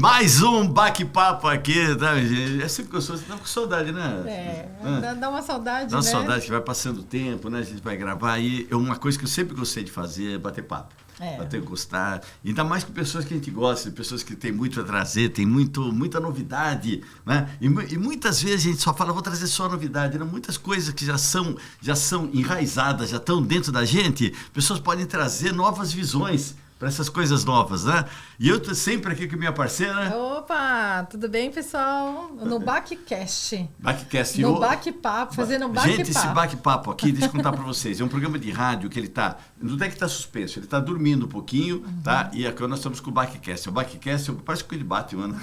Mais um bate-papo aqui, tá, gente? É sempre gostoso, tá com saudade, né? Dá uma saudade, dá uma né? saudade que vai passando o tempo, né? A gente vai gravar e uma coisa que eu sempre gostei de fazer é bater papo. Bater, gostar, ainda mais com pessoas que a gente gosta, pessoas que tem muito a trazer, tem muita novidade, né? E muitas vezes a gente só fala, vou trazer só novidade, né? Muitas coisas que já são enraizadas, já estão dentro da gente, pessoas podem trazer novas visões para essas coisas novas, né? E eu tô sempre aqui com minha parceira. Opa, tudo bem, pessoal? No Backcast. Backcast. No Back-Papo, fazendo um Back-Papo. Gente, esse Back-Papo aqui, deixa eu contar para vocês, é um programa de rádio que ele tá, não é que tá suspenso, ele tá dormindo um pouquinho, tá? E aqui nós estamos com o Backcast. O Backcast, parece que ele bate, mano.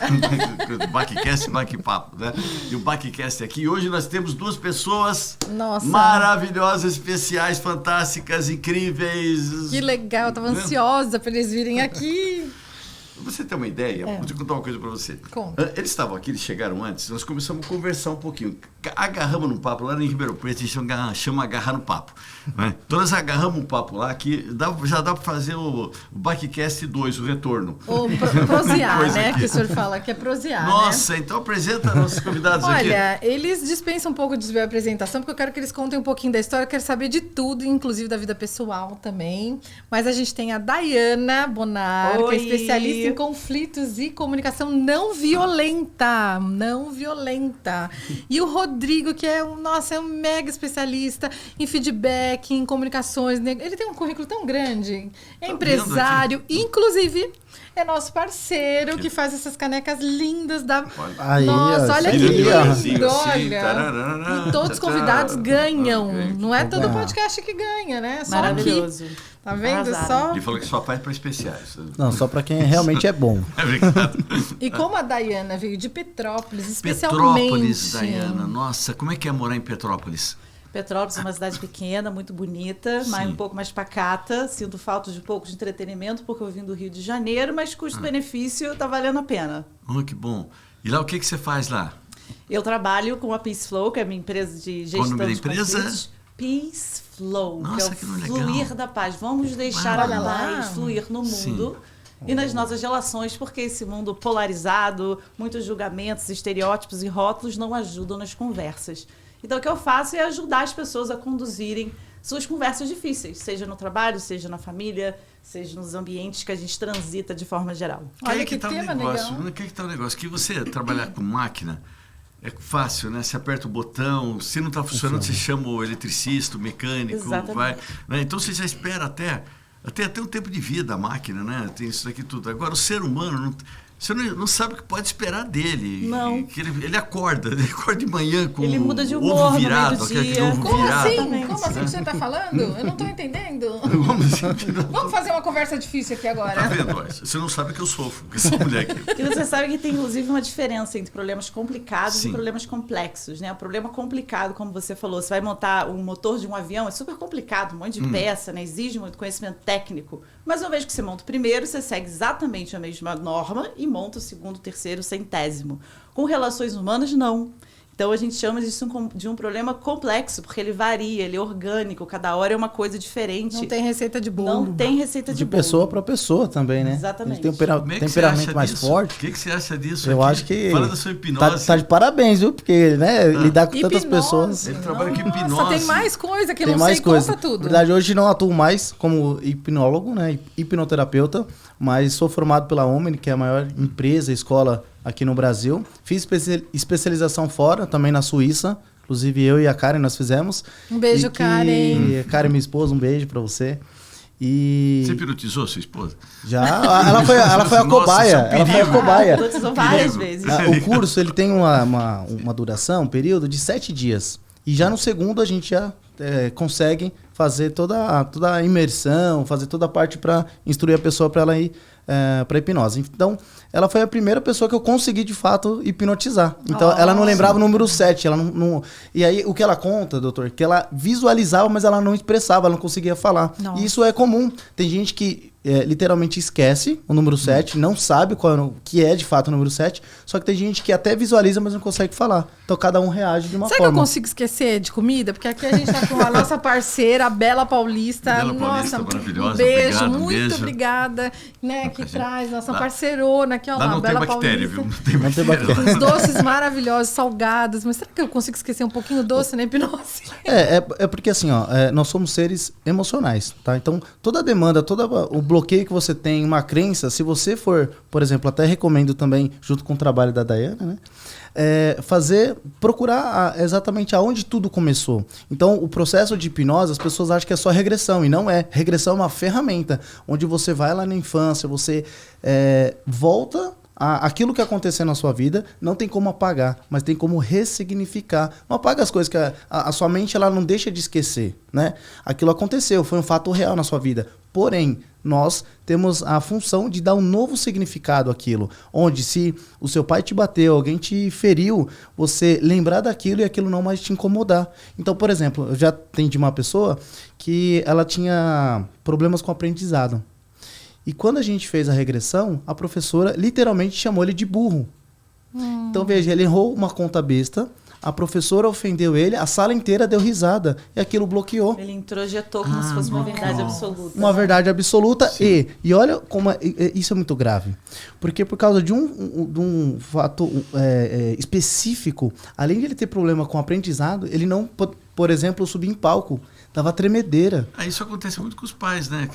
Backcast e Back-Papo, né? E o Backcast aqui, hoje nós temos duas pessoas maravilhosas, especiais, fantásticas, incríveis. Que legal, eu tava ansiosa para eles virem aqui. Pra você ter uma ideia, vou te contar uma coisa pra você. Conta. Eles estavam aqui, eles chegaram antes, nós começamos a conversar um pouquinho. Agarramos no papo lá em Ribeirão Preto, a gente chama agarrar no papo. Né? Então nós agarramos um papo lá que já dá pra fazer o Backcast 2, o retorno. Ou prosear, né? Que o senhor fala que é prosear. Nossa, né? Então apresenta nossos convidados aqui. Olha, eles dispensam um pouco de apresentação, porque eu quero que eles contem um pouquinho da história, eu quero saber de tudo, inclusive da vida pessoal também. Mas a gente tem a Daiana Bonar, que é especialista em conflitos e comunicação não violenta. Não violenta. E o Rodrigo, que é um mega especialista em feedback, em comunicações. Ele tem um currículo tão grande. É empresário, inclusive é nosso parceiro que faz essas canecas lindas da... Aí, nossa, olha que lindo, olha. E todos os convidados ganham. Não é todo podcast que ganha, né? Só maravilhoso. Aqui. Tá vendo? Só... Ele falou que só faz para especiais. Não, só para quem realmente é bom. Obrigado. E como a Daiana veio de Petrópolis, especialmente... Petrópolis, Daiana. Nossa, como é que é morar em Petrópolis? Petrópolis é uma cidade pequena, muito bonita, mas um pouco mais pacata. Sinto falta de um pouco de entretenimento, porque eu vim do Rio de Janeiro, mas custo-benefício tá valendo a pena. Oh, que bom. E lá, o que você faz lá? Eu trabalho com a Peace Flow, que é a minha empresa de gestão Qual o nome da empresa? Conflitos. Peace Flow, Nossa, que é o que fluir legal. da paz. Vamos deixar a paz fluir no mundo. E nas nossas relações, porque esse mundo polarizado, muitos julgamentos, estereótipos e rótulos não ajudam nas conversas. Então, o que eu faço é ajudar as pessoas a conduzirem suas conversas difíceis, seja no trabalho, seja na família, seja nos ambientes que a gente transita de forma geral. Olha que tá tema o negócio, legal. que tá o negócio? Que você trabalhar com máquina é fácil, né? Você aperta o botão, se não está funcionando, você chama o eletricista, o mecânico, vai, né? Então você já espera até um tempo de vida a máquina, né? Tem isso daqui tudo. Agora o ser humano você não sabe o que pode esperar dele. Não. Que ele acorda de manhã com ele muda de humor ovo virado, no meio do dia. ovo Como virado. assim? Como assim que você está falando? Eu não estou entendendo. Vamos fazer uma conversa difícil aqui agora. Tá vendo? Você não sabe que eu sofro com essa mulher aqui. E você sabe que tem, inclusive, uma diferença entre problemas complicados e problemas complexos, né? O problema complicado, como você falou, você vai montar um motor de um avião, é super complicado, um monte de peça, né? Exige muito conhecimento técnico. Mas uma vez que você monta o primeiro, você segue exatamente a mesma norma e monta o segundo, terceiro, centésimo. Com relações humanas, não. Então, a gente chama disso de um problema complexo, porque ele varia, ele é orgânico, cada hora é uma coisa diferente. Não tem receita de bolo. Não tem receita de bolo. De pessoa para pessoa também, né? Exatamente. A gente tem um temperamento mais forte. O que você acha disso? Eu acho que... Fala da sua hipnose. Tá de parabéns, viu? Porque, né, lidar com tantas pessoas... Ele trabalha com hipnose. Nossa, tem mais coisa que tem não mais sei, coisa. conta tudo. Na verdade, hoje não atuo mais como hipnólogo, né? Hipnoterapeuta, mas sou formado pela Omni, que é a maior empresa, escola aqui no Brasil. Fiz especialização fora, também na Suíça. Inclusive eu e a Karen nós fizemos. Um beijo, Karen. Karen, minha esposa, um beijo pra você. E... Você hipnotizou sua esposa? Já. Ela foi a cobaia. Ela foi a cobaia. Hipnotizou várias vezes. O curso ele tem uma duração, um período de 7 dias. E já no segundo a gente já consegue fazer toda a imersão, fazer toda a parte para instruir a pessoa para ela ir para hipnose. Então, ela foi a primeira pessoa que eu consegui, de fato, hipnotizar. Então, ela não lembrava o número 7. Ela não... E aí, o que ela conta, doutor, que ela visualizava, mas ela não expressava, ela não conseguia falar. Nossa. E isso é comum. Tem gente que literalmente esquece o número 7, não sabe qual que é, de fato, o número 7, só que tem gente que até visualiza, mas não consegue falar. Então cada um reage de uma Sabe forma. que eu consigo esquecer de comida? Porque aqui a gente tá com a nossa parceira, a Bela Paulista. Bela Paulista, nossa, maravilhosa. um beijo, Obrigado, muito beijo. obrigada, né? Que traz nossa parceirona aqui, ó Lá lá, não tem Bela bactéria, Paulista. viu? Não tem bactéria. Os doces maravilhosos, salgados. Mas será que eu consigo esquecer um pouquinho o doce na hipnose? É porque assim, ó, nós somos seres emocionais, tá? Então, toda a demanda, todo o bloqueio que você tem, uma crença, se você for, por exemplo, até recomendo também, junto com o trabalho da Daiana, né? Procurar exatamente aonde tudo começou. Então, o processo de hipnose, as pessoas acham que é só regressão, e não é. Regressão é uma ferramenta, onde você vai lá na infância, você volta aquilo que aconteceu na sua vida, não tem como apagar, mas tem como ressignificar. Não apaga as coisas que a sua mente ela não deixa de esquecer, né? Aquilo aconteceu, foi um fato real na sua vida. Porém, nós temos a função de dar um novo significado àquilo. Onde se o seu pai te bateu, alguém te feriu, você lembrar daquilo e aquilo não mais te incomodar. Então, por exemplo, eu já atendi uma pessoa que ela tinha problemas com aprendizado. E quando a gente fez a regressão, a professora literalmente chamou ele de burro. Então, veja, ele errou uma conta besta, a professora ofendeu ele, a sala inteira deu risada e aquilo bloqueou. Ele introjetou como se fosse uma verdade absoluta. Uma verdade absoluta. E olha como isso é muito grave. Porque por causa de um fato específico, além de ele ter problema com o aprendizado, ele não, por exemplo, subir em palco. Dava tremedeira. Isso acontece muito com os pais, né?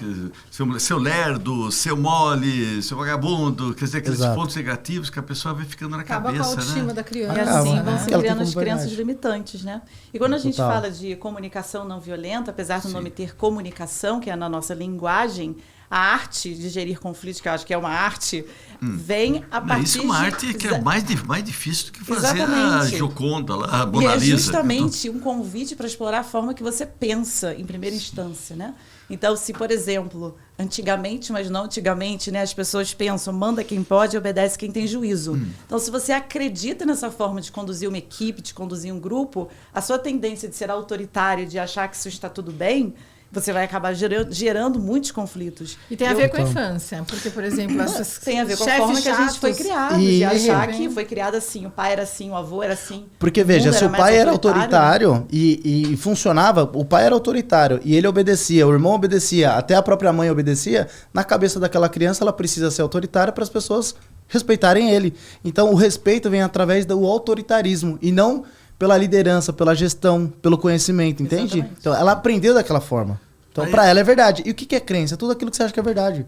Seu lerdo, seu mole, seu vagabundo, quer dizer, aqueles pontos negativos que a pessoa vai ficando na Acaba cabeça, com a autoestima né? da criança. E assim né? vão se Ela criando tem as como crenças verdade. limitantes, né? E quando a gente Total. fala de comunicação não violenta, apesar do nome ter comunicação, que é na nossa linguagem, a arte de gerir conflitos, que eu acho que é uma arte, vem a partir Isso é uma arte que é mais difícil do que fazer a Gioconda, a Mona Lisa. E é justamente um convite para explorar a forma que você pensa em primeira instância, né? Então, se, por exemplo, antigamente, mas não antigamente, né, as pessoas pensam, manda quem pode, obedece quem tem juízo. Então, se você acredita nessa forma de conduzir uma equipe, de conduzir um grupo, a sua tendência de ser autoritário, de achar que isso está tudo bem, você vai acabar gerando muitos conflitos. E tem a ver com a infância. Porque, por exemplo, essas tem a ver com a forma que a gente foi criado. E de achar que foi criado assim, o pai era assim, o avô era assim. Porque, veja, se o pai era autoritário e funcionava, o pai era autoritário e ele obedecia, o irmão obedecia, até a própria mãe obedecia, na cabeça daquela criança ela precisa ser autoritária para as pessoas respeitarem ele. Então, o respeito vem através do autoritarismo e não pela liderança, pela gestão, pelo conhecimento, entende? Exatamente. Então, ela aprendeu daquela forma. Então, para ela é verdade. E o que é crença? É tudo aquilo que você acha que é verdade.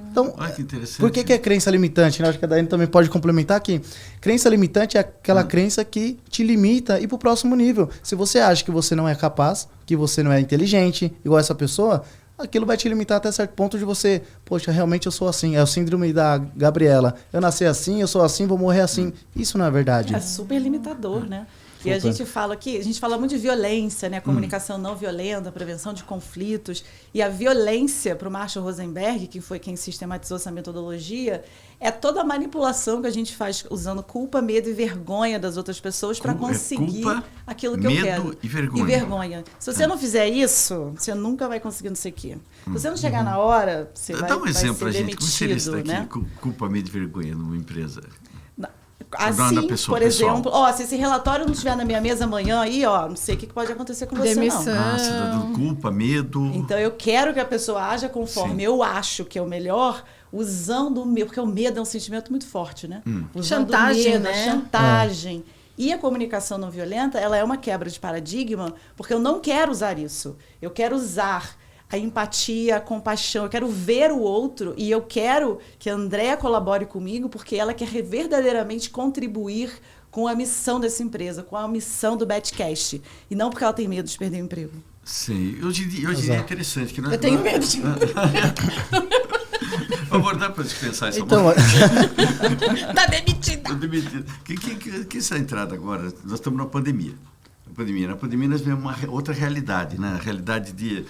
Então, Olha que interessante. por que é crença limitante? Acho que a Daiane também pode complementar aqui. Crença limitante é aquela crença que te limita e ir para o próximo nível. Se você acha que você não é capaz, que você não é inteligente, igual essa pessoa, aquilo vai te limitar até certo ponto de você, poxa, realmente eu sou assim. É o síndrome da Gabriela. Eu nasci assim, eu sou assim, vou morrer assim. Isso não é verdade. É super limitador, né? E a gente fala aqui, a gente fala muito de violência, né? Comunicação não violenta, prevenção de conflitos. E a violência, para o Marshall Rosenberg, que foi quem sistematizou essa metodologia, é toda a manipulação que a gente faz usando culpa, medo e vergonha das outras pessoas para conseguir aquilo que eu quero. Medo e vergonha. E vergonha. Se você não fizer isso, você nunca vai conseguir não sei o quê. Se você não chegar na hora, você Dá um exemplo pra ser gente. Como seria isso demitido, daqui? né? Culpa, medo e vergonha numa empresa. Assim, por exemplo, se esse relatório não estiver na minha mesa amanhã, aí, não sei o que pode acontecer com você, Demissão. não. Você tá dando culpa, medo. Então, eu quero que a pessoa haja conforme eu acho que é o melhor, usando o medo, porque o medo é um sentimento muito forte, né? Usando Chantagem, o medo, né? Chantagem. E a comunicação não violenta, ela é uma quebra de paradigma, porque eu não quero usar isso. Eu quero usar a empatia, a compaixão, eu quero ver o outro e eu quero que a Andréa colabore comigo porque ela quer verdadeiramente contribuir com a missão dessa empresa, com a missão do Betcast. E não porque ela tem medo de perder o emprego. Sim, hoje é interessante. Que nós, Eu tenho medo de... Vamos dar para dispensar essa Então, Tá demitida. Tô demitido. Que essa entrada agora? Nós estamos na pandemia. Na pandemia nós vemos uma outra realidade, né? A realidade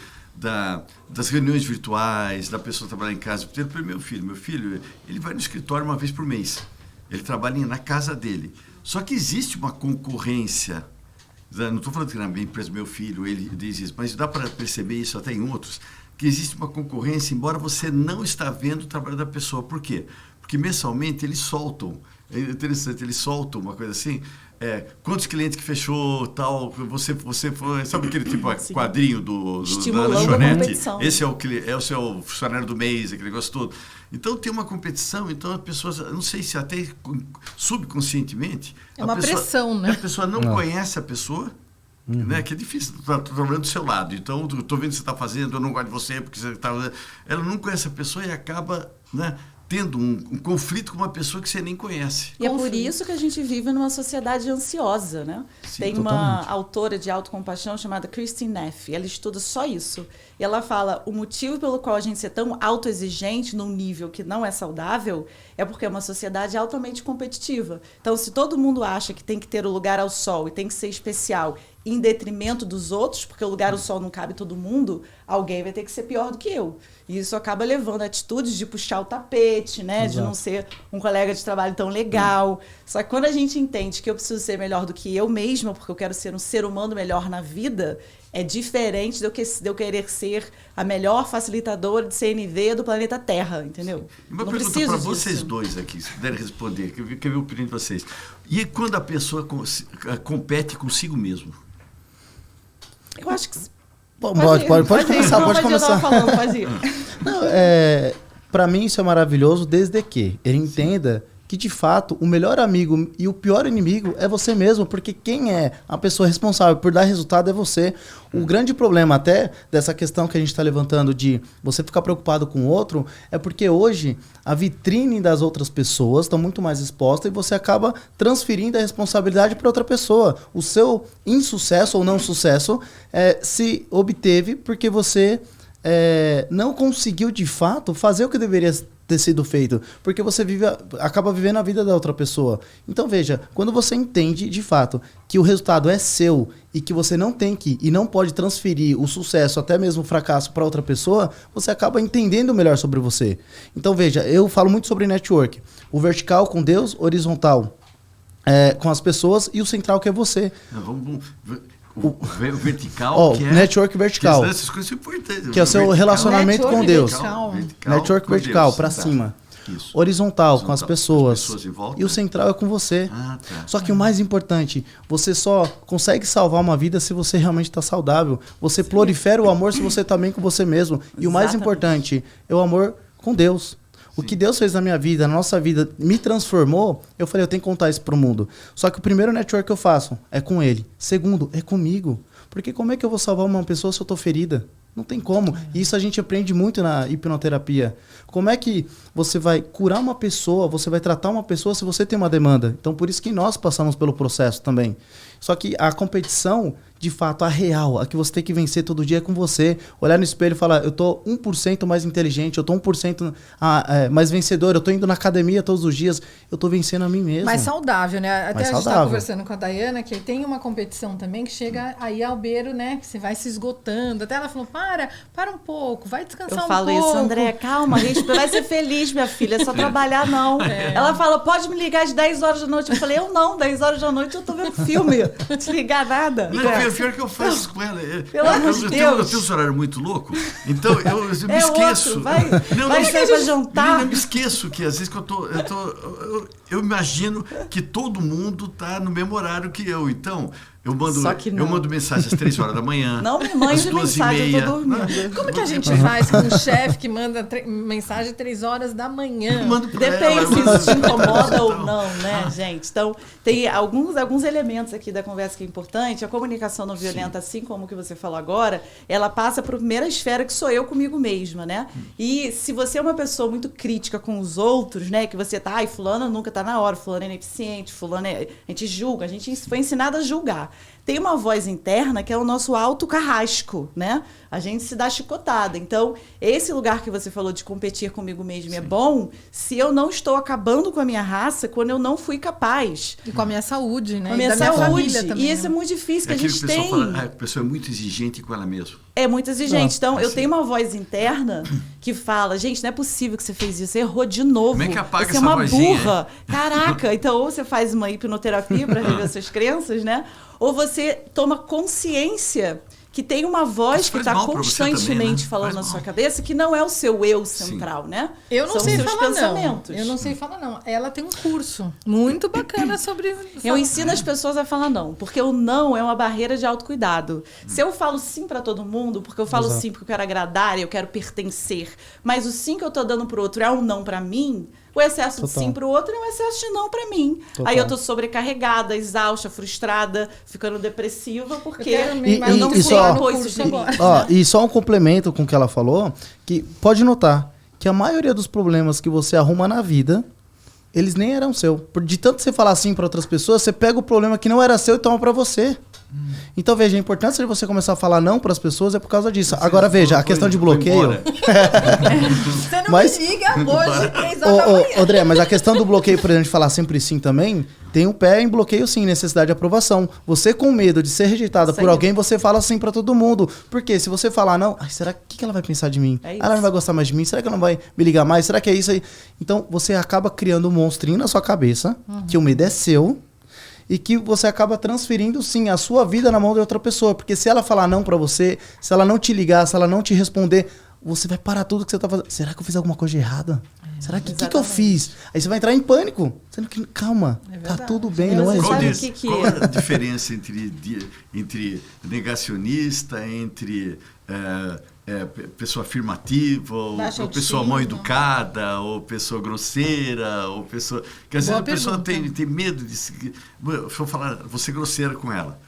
das reuniões virtuais, da pessoa trabalhar em casa. Por exemplo, meu filho, ele vai no escritório uma vez por mês. Ele trabalha na casa dele. Só que existe uma concorrência. Não estou falando que na minha empresa, meu filho, ele diz isso, mas dá para perceber isso até em outros, que existe uma concorrência, embora você não está vendo o trabalho da pessoa. Por quê? Porque mensalmente eles soltam, é interessante, eles soltam uma coisa assim, quantos clientes que fechou, tal, você foi, sabe aquele tipo quadrinho do estimulando da a lanchonete? competição. Esse é o funcionário do mês, aquele negócio todo. Então tem uma competição, então as pessoas, não sei se até subconscientemente... É uma pressão, né? A pessoa não conhece a pessoa, né? Que é difícil, estou trabalhando do seu lado, então estou vendo o que você está fazendo, eu não gosto de você, porque você está... Ela não conhece a pessoa e acaba, né, tendo um conflito com uma pessoa que você nem conhece. E é por isso que a gente vive numa sociedade ansiosa, né? Sim, tem totalmente. uma autora de autocompaixão chamada Christine Neff, ela estuda só isso. E ela fala, o motivo pelo qual a gente é tão autoexigente num nível que não é saudável é porque é uma sociedade altamente competitiva. Então, se todo mundo acha que tem que ter o lugar ao sol e tem que ser especial em detrimento dos outros, porque o lugar ao sol não cabe todo mundo, alguém vai ter que ser pior do que eu. E isso acaba levando a atitudes de puxar o tapete, né? Exato. De não ser um colega de trabalho tão legal. Só que quando a gente entende que eu preciso ser melhor do que eu mesma, porque eu quero ser um ser humano melhor na vida, é diferente de eu querer ser a melhor facilitadora de CNV do planeta Terra, entendeu? Uma Não pergunta preciso para disso. vocês dois aqui, se puderem responder, que eu ver a opinião de vocês. E quando a pessoa compete consigo mesmo? Eu acho que... Pode começar, não, pode mas eu começar. tava falando, pode ir. Não, para mim isso é maravilhoso desde que ele entenda que, de fato, o melhor amigo e o pior inimigo é você mesmo, porque quem é a pessoa responsável por dar resultado é você. O grande problema até dessa questão que a gente está levantando de você ficar preocupado com o outro é porque hoje a vitrine das outras pessoas está muito mais exposta e você acaba transferindo a responsabilidade para outra pessoa. O seu insucesso ou não sucesso se obteve porque você não conseguiu, de fato, fazer o que deveria ter sido feito, porque você acaba vivendo a vida da outra pessoa. Então veja, quando você entende de fato que o resultado é seu e que você não tem que e não pode transferir o sucesso, até mesmo o fracasso, para outra pessoa, você acaba entendendo melhor sobre você. Então veja, eu falo muito sobre network, o vertical com Deus, horizontal com as pessoas e o central que é você. O vertical, que é... Network vertical. Essas coisas são importantes. Que é o seu relacionamento com Deus. Network vertical, para Deus, cima. Isso. Horizontal, com as pessoas. em volta. E o central é com você. Ah, tá. Só que o mais importante, você só consegue salvar uma vida se você realmente está saudável. Você prolifera o amor se você está bem com você mesmo. E o mais Exatamente. importante é o amor com Deus. O que Deus fez na minha vida, na nossa vida, me transformou. Eu falei, eu tenho que contar isso pro mundo. Só que o primeiro network que eu faço é com ele. Segundo, é comigo. Porque como é que eu vou salvar uma pessoa se eu tô ferida? Não tem como. E isso a gente aprende muito na hipnoterapia. Como é que você vai curar uma pessoa, você vai tratar uma pessoa se você tem uma demanda? Então, por isso que nós passamos pelo processo também. Só que a competição, de fato, a real, a que você tem que vencer todo dia é com você. Olhar no espelho e falar, eu tô 1% mais inteligente, eu tô 1% mais vencedor, eu tô indo na academia todos os dias, eu tô vencendo a mim mesmo. Mais saudável, né? Até Mais a gente saudável. tá conversando com a Dayana, que tem uma competição também que chega aí ao beiro, né? Que você vai se esgotando. Até ela falou, para um pouco, vai descansar Eu um falo pouco. isso, André, calma, vai ser feliz, minha filha, é só trabalhar não. Ela fala, pode me ligar às 10 horas da noite. Eu falei, eu não, 10 horas da noite eu tô vendo filme, não te ligar nada. Não, pior que eu faço com ela. Pelo amor de Deus. Eu tenho um horário muito louco, então eu me esqueço. Outro, vai sair pra jantar. Eu me esqueço que às vezes que eu imagino que todo mundo tá no mesmo horário que eu, então... Eu mando mensagem às 3 horas da manhã. Não me mande às 2h30. mensagem, eu tô dormindo. Como que a gente faz com um chefe que manda mensagem 3 horas da manhã? Eu mando pra Depende ela, se eu mando- isso te incomoda ou Então, não, né, gente? Então, tem alguns elementos aqui da conversa que é importante. A comunicação não violenta, assim como o que você falou agora, ela passa por primeira esfera que sou eu comigo mesma, né? E se você é uma pessoa muito crítica com os outros, né? Que você tá, fulano nunca tá na hora, fulano é ineficiente, fulano a gente julga, a gente foi ensinado a julgar. Tem uma voz interna que é o nosso auto-carrasco, né? A gente se dá chicotada. Então, esse lugar que você falou de competir comigo mesmo é bom se eu não estou acabando com a minha raça quando eu não fui capaz. E com a minha saúde, né? Com a minha E da minha saúde. família também. E isso é muito difícil, que a aquilo gente que o pessoal tem. fala, a pessoa é muito exigente com ela mesma. É muito exigente. Então, eu assim. tenho uma voz interna que fala, gente, não é possível que você fez isso, você errou de novo. Como é que apaga você é essa uma vozinha? burra. Caraca, então ou você faz uma hipnoterapia para rever suas crenças, né? Ou você toma consciência que tem uma voz que está constantemente falando na sua cabeça, que não é o seu eu central, né? Eu não São sei seus falar pensamentos. não. Eu não sei falar não. Ela tem um curso muito bacana sobre... Eu ensino as pessoas a falar não, porque o não é uma barreira de autocuidado. Se eu falo sim para todo mundo, porque eu falo sim porque eu quero agradar, eu quero pertencer, mas o sim que eu tô dando pro outro é um não para mim, o excesso de sim pro outro é um excesso de não para mim. Aí eu tô sobrecarregada, exausta, frustrada, ficando depressiva, porque eu não sei impor isso de mim. E só um complemento com o que ela falou, que pode notar que a maioria dos problemas que você arruma na vida, eles nem eram seu. De tanto você falar sim para outras pessoas, você pega o problema que não era seu e toma para você. Então, veja, a importância de você começar a falar não para as pessoas é por causa disso. Agora, veja, a questão de bloqueio... Você não me liga hoje, 3 horas da manhã. André, mas a questão do bloqueio, por exemplo, de falar sempre sim também, tem um pé em bloqueio sim, necessidade de aprovação. Você com medo de ser rejeitada por alguém, você fala sim para todo mundo. Porque se você falar não, será que ela vai pensar de mim? Ela não vai gostar mais de mim? Será que ela não vai me ligar mais? Será que é isso aí? Então, você acaba criando um monstrinho na sua cabeça, que o medo é seu, e que você acaba transferindo, sim, a sua vida na mão de outra pessoa. Porque se ela falar não pra você, se ela não te ligar, se ela não te responder, você vai parar tudo que você tá fazendo. Será que eu fiz alguma coisa de errada? Será que que eu fiz? Aí você vai entrar em pânico. Sendo que, calma, tá tudo bem, não é isso. Qual é a diferença entre negacionista, entre... pessoa afirmativa, ou pessoa mal educada, ou pessoa grosseira, ou pessoa... Porque às vezes a pessoa tem medo de... Se eu falar, vou ser grosseira com ela,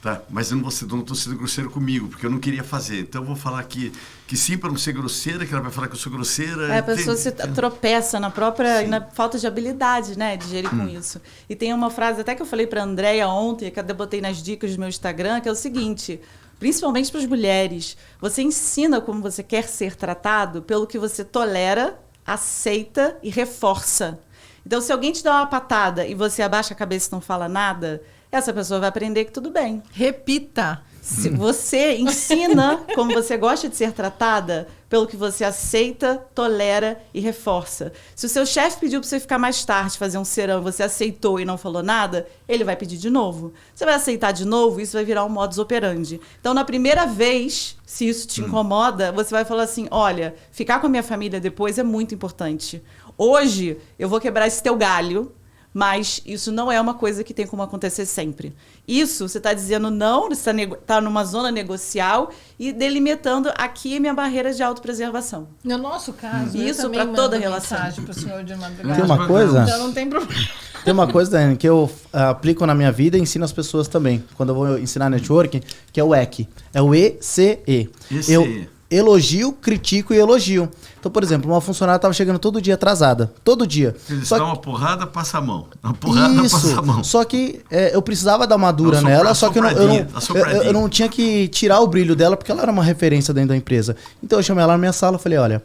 tá? Mas eu não estou sendo grosseiro comigo, porque eu não queria fazer. Então eu vou falar que sim para não ser grosseira, que ela vai falar que eu sou grosseira. A pessoa se tropeça na própria... na falta de habilidade, né? De gerir com isso. E tem uma frase até que eu falei para a Andréia ontem, que eu botei nas dicas do meu Instagram, que é o seguinte... Principalmente para as mulheres, você ensina como você quer ser tratado pelo que você tolera, aceita e reforça. Então, se alguém te dá uma patada e você abaixa a cabeça e não fala nada, essa pessoa vai aprender que tudo bem. Repita. Se você ensina como você gosta de ser tratada pelo que você aceita, tolera e reforça. Se o seu chefe pediu para você ficar mais tarde, fazer um serão, você aceitou e não falou nada, ele vai pedir de novo. Você vai aceitar de novo, isso vai virar um modus operandi. Então, na primeira vez, se isso te incomoda, você vai falar assim, olha, ficar com a minha família depois é muito importante. Hoje, eu vou quebrar esse teu galho, mas isso não é uma coisa que tem como acontecer sempre. Isso, você está dizendo não, você está numa zona negocial e delimitando aqui a minha barreira de autopreservação. No nosso caso, isso para toda relação. Pro senhor de madrugada. Tem uma coisa... Então não tem problema. Tem uma coisa, Dani, que eu aplico na minha vida e ensino as pessoas também. Quando eu vou ensinar networking, que é o EC. É o ECE. Eu elogio, critico e elogio. Então, por exemplo, uma funcionária estava chegando todo dia atrasada. Todo dia. Eles dão uma porrada, passa a mão. Uma porrada, passa a mão. Só que eu precisava dar uma dura nela, só que eu não tinha que tirar o brilho dela, porque ela era uma referência dentro da empresa. Então, eu chamei ela na minha sala e falei, olha...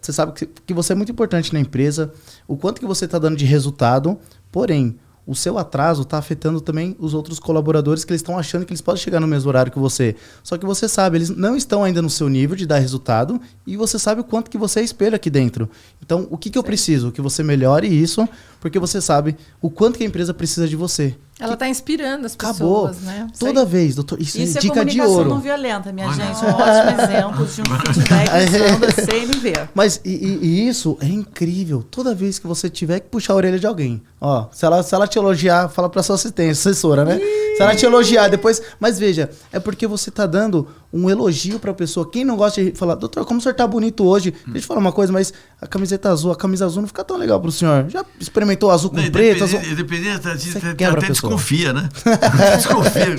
você sabe que você é muito importante na empresa, o quanto que você está dando de resultado, porém, o seu atraso está afetando também os outros colaboradores que eles estão achando que eles podem chegar no mesmo horário que você. Só que você sabe, eles não estão ainda no seu nível de dar resultado e você sabe o quanto que você é espelho aqui dentro. Então, o que eu preciso? Que você melhore isso, porque você sabe o quanto que a empresa precisa de você. Ela está inspirando as pessoas, né? Toda vez, doutor. Isso é dica de ouro. Isso é comunicação não violenta, minha gente. Um ótimo exemplo de um feedback da CNV. Mas e isso é incrível. Toda vez que você tiver que puxar a orelha de alguém, ó, se ela te elogiar, fala pra sua assessora, né? Se ela te elogiar depois... Mas veja, é porque você tá dando um elogio pra pessoa. Quem não gosta de falar, doutor, como o senhor tá bonito hoje? Deixa eu falar uma coisa, mas a camiseta azul, a camisa azul não fica tão legal pro senhor. Já experimentou azul com preto? Dependendo, até desconfia, né? Desconfia.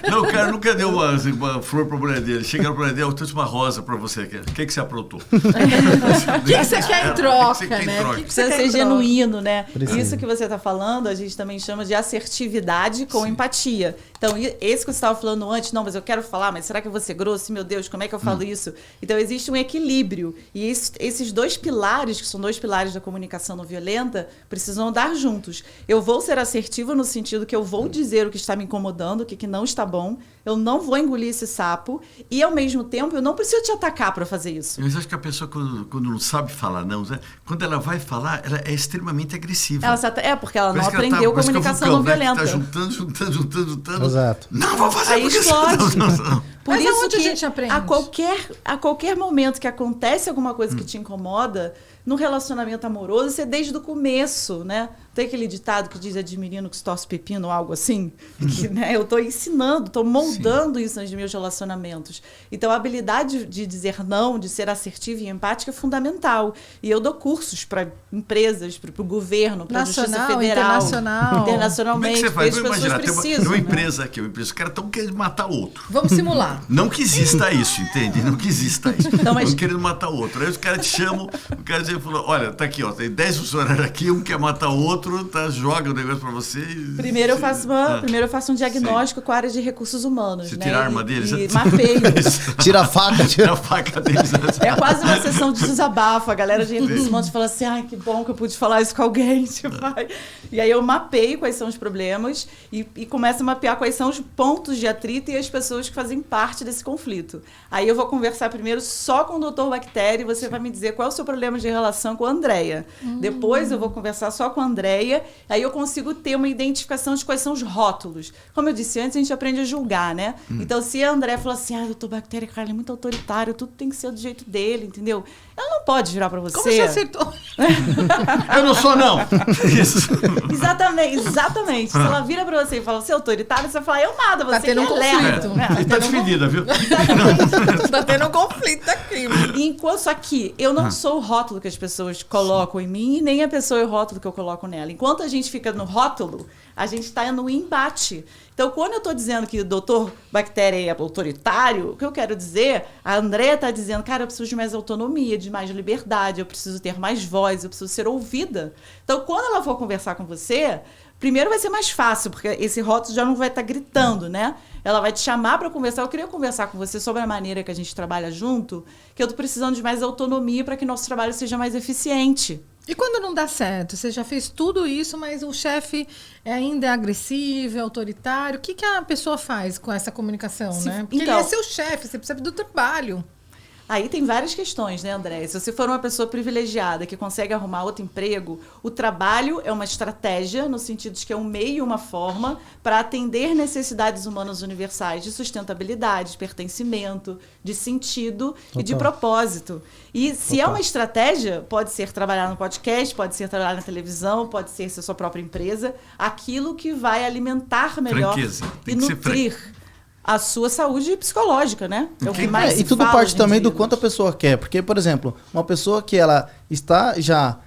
Não, o cara nunca deu uma flor pra mulher dele. Chegaram pra mulher dele, eu trouxe uma rosa pra você. O que você aprontou? O que você quer em troca, né? Precisa ser genuíno, né? Isso que você tá falando, a gente também chama de assertividade com empatia. Então, esse que você estava falando antes, não, mas eu quero falar, mas será que eu vou ser grosso? Meu Deus, como é que eu falo isso? Então, existe um equilíbrio. E esses dois pilares, que são dois pilares da comunicação não violenta, precisam andar juntos. Eu vou ser assertiva no sentido que eu vou dizer o que está me incomodando, o que não está bom, eu não vou engolir esse sapo, e ao mesmo tempo eu não preciso te atacar para fazer isso. Eu acho que a pessoa, quando não sabe falar não, quando ela vai falar, ela é extremamente agressiva. Porque ela não aprendeu comunicação não violenta. Tá juntando. Exato. Não, vou fazer aí explode. não. Por Mas isso aonde que a gente aprende? a qualquer momento que acontece alguma coisa que te incomoda, no relacionamento amoroso, você desde o começo, né? Tem aquele ditado que diz é de menino que se torce pepino ou algo assim? Que, né, eu estou ensinando, estou moldando isso nos meus relacionamentos. Então, a habilidade de dizer não, de ser assertiva e empática é fundamental. E eu dou cursos para empresas, para o governo, para a Justiça Federal. Internacionalmente. Como é que você faz? As pessoas precisam. Tem uma empresa aqui, os caras estão querendo matar o outro. Vamos simular. Não que exista isso, entende? Não que exista isso. Não, mas... Estão querendo matar o outro. Aí os caras te chamam, o cara falou, olha, tá aqui, ó, tem 10 funcionários aqui, um quer matar o outro, tá, joga o negócio pra você. Primeiro eu faço um diagnóstico com a área de recursos humanos. Você né? tira a arma deles? E mapeio. Tira a faca. Tira a faca deles. É quase uma sessão de desabafo. A galera de recursos humanos fala assim, ai, que bom que eu pude falar isso com alguém. Tipo, e aí eu mapeio quais são os problemas e começo a mapear quais são os pontos de atrito e as pessoas que fazem parte desse conflito. Aí eu vou conversar primeiro só com o Dr. Bactéria e você vai me dizer qual é o seu problema de relação com a Andréia. Depois eu vou conversar só com a Andréia, aí eu consigo ter uma identificação de quais são os rótulos. Como eu disse antes, a gente aprende a julgar, né? Então, se a Andréia falar assim, Dr. Bactéria, cara, ele é muito autoritário, tudo tem que ser do jeito dele, entendeu? Ela não pode virar pra você. Como você acertou? Eu não sou, não. Isso. Exatamente. Se ela vira pra você e fala, você é autoritário, você vai falar, eu nada, você Tá tendo um conflito. Tá defendida, viu? Tá tendo um conflito aqui. Só que eu não sou o rótulo que as pessoas colocam em mim e nem a pessoa é o rótulo que eu coloco nela. Enquanto a gente fica no rótulo, a gente está no embate. Então, quando eu estou dizendo que o doutor Bactéria é autoritário, o que eu quero dizer, a Andréia está dizendo, cara, eu preciso de mais autonomia, de mais liberdade, eu preciso ter mais voz, eu preciso ser ouvida. Então, quando ela for conversar com você, primeiro vai ser mais fácil, porque esse rótulo já não vai estar gritando, né? Ela vai te chamar para conversar. Eu queria conversar com você sobre a maneira que a gente trabalha junto, que eu estou precisando de mais autonomia para que nosso trabalho seja mais eficiente. E quando não dá certo? Você já fez tudo isso, mas o chefe ainda é agressivo, é autoritário. O que a pessoa faz com essa comunicação, né? Porque ele é seu chefe, você precisa do trabalho. Aí tem várias questões, né, André? Se você for uma pessoa privilegiada que consegue arrumar outro emprego, o trabalho é uma estratégia, no sentido de que é um meio e uma forma para atender necessidades humanas universais de sustentabilidade, de pertencimento, de sentido e de propósito. E se é uma estratégia, pode ser trabalhar no podcast, pode ser trabalhar na televisão, pode ser sua própria empresa, aquilo que vai alimentar melhor e nutrir a sua saúde psicológica, né? É o que mais e tudo parte também do quanto a pessoa quer. Porque, por exemplo, uma pessoa que ela está já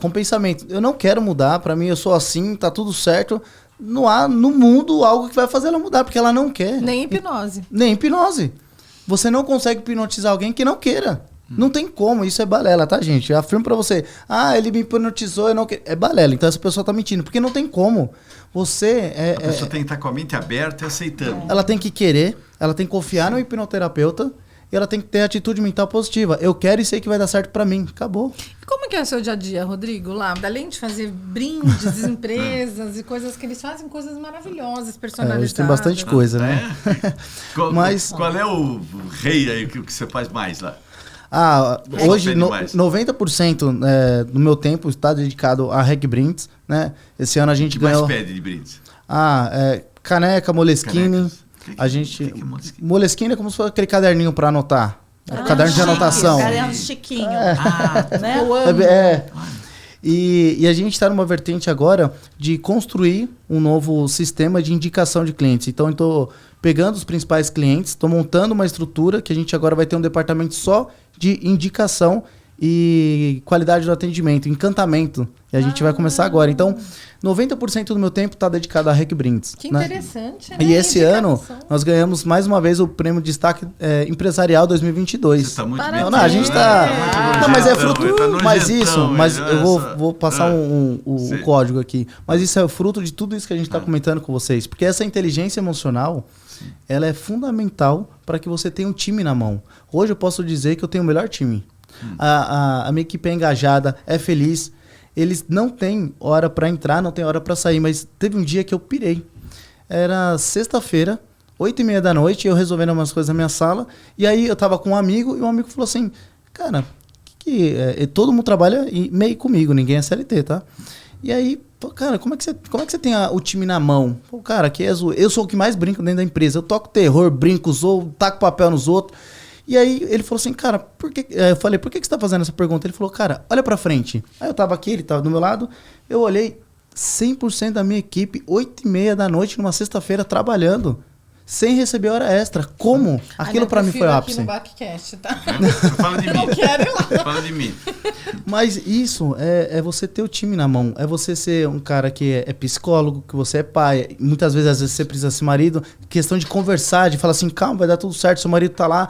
com pensamento, eu não quero mudar, para mim eu sou assim, tá tudo certo. Não há no mundo algo que vai fazer ela mudar, porque ela não quer. Nem hipnose. Nem hipnose. Você não consegue hipnotizar alguém que não queira. Não tem como, isso é balela, tá, gente? Eu afirmo pra você, ele me hipnotizou, eu não quero. É balela, então essa pessoa tá mentindo, porque não tem como. Você a pessoa tem que estar com a mente aberta e aceitando. Ela tem que querer, ela tem que confiar no hipnoterapeuta e ela tem que ter atitude mental positiva. Eu quero e sei que vai dar certo pra mim. Acabou. E como que é o seu dia a dia, Rodrigo? Lá, além de fazer brindes, empresas e coisas que eles fazem, coisas maravilhosas, personalizadas. Tem bastante coisa, né? Mas qual é o rei aí que você faz mais lá? Hoje 90% do meu tempo está dedicado a Rec Brindes, né? Esse ano a gente ganhou... O que mais pede de brindes? Caneca, Moleskine. A gente... Moleskine é como se fosse aquele caderninho para anotar. Caderno de anotação. Caderno chiquinho. Né? Eu amo. E a gente está numa vertente agora de construir um novo sistema de indicação de clientes. Então, eu estou pegando os principais clientes, estou montando uma estrutura que a gente agora vai ter um departamento só de indicação e qualidade do atendimento, encantamento. E a gente vai começar agora. Então, 90% do meu tempo está dedicado a Rec Brindes. Que interessante, né? E esse ano, nós ganhamos mais uma vez o Prêmio de Destaque Empresarial 2022. Você está muito bem. A gente está... Não, mas é fruto... Mas eu vou passar o código aqui. Mas isso é fruto de tudo isso que a gente está comentando com vocês. Porque essa inteligência emocional, ela é fundamental para que você tenha um time na mão. Hoje eu posso dizer que eu tenho o melhor time. A minha equipe é engajada, é feliz. Eles não têm hora para entrar, não tem hora para sair, mas teve um dia que eu pirei. Era sexta-feira, 8h30 da noite, eu resolvendo umas coisas na minha sala, e aí eu tava com um amigo, e um amigo falou assim, cara, todo mundo trabalha meio comigo, ninguém é CLT, tá? E aí cara, como é que você tem o time na mão? Pô, cara, eu sou o que mais brinco dentro da empresa. Eu toco terror, brinco, taco papel nos outros. E aí ele falou assim, cara, eu falei, por que você tá fazendo essa pergunta? Ele falou, cara, olha pra frente. Aí eu tava aqui, ele tava do meu lado, eu olhei, 100% da minha equipe, 8h30 da noite, numa sexta-feira, trabalhando. Sem receber hora extra. Como? Aquilo pra mim foi ápice. Aqui no Backcast, tá? Fala de mim. Não quero ir lá. Fala de mim. Mas isso é você ter o time na mão. É você ser um cara que é psicólogo, que você é pai. Muitas vezes, às vezes, você precisa ser marido. Questão de conversar, de falar assim, calma, vai dar tudo certo, seu marido tá lá.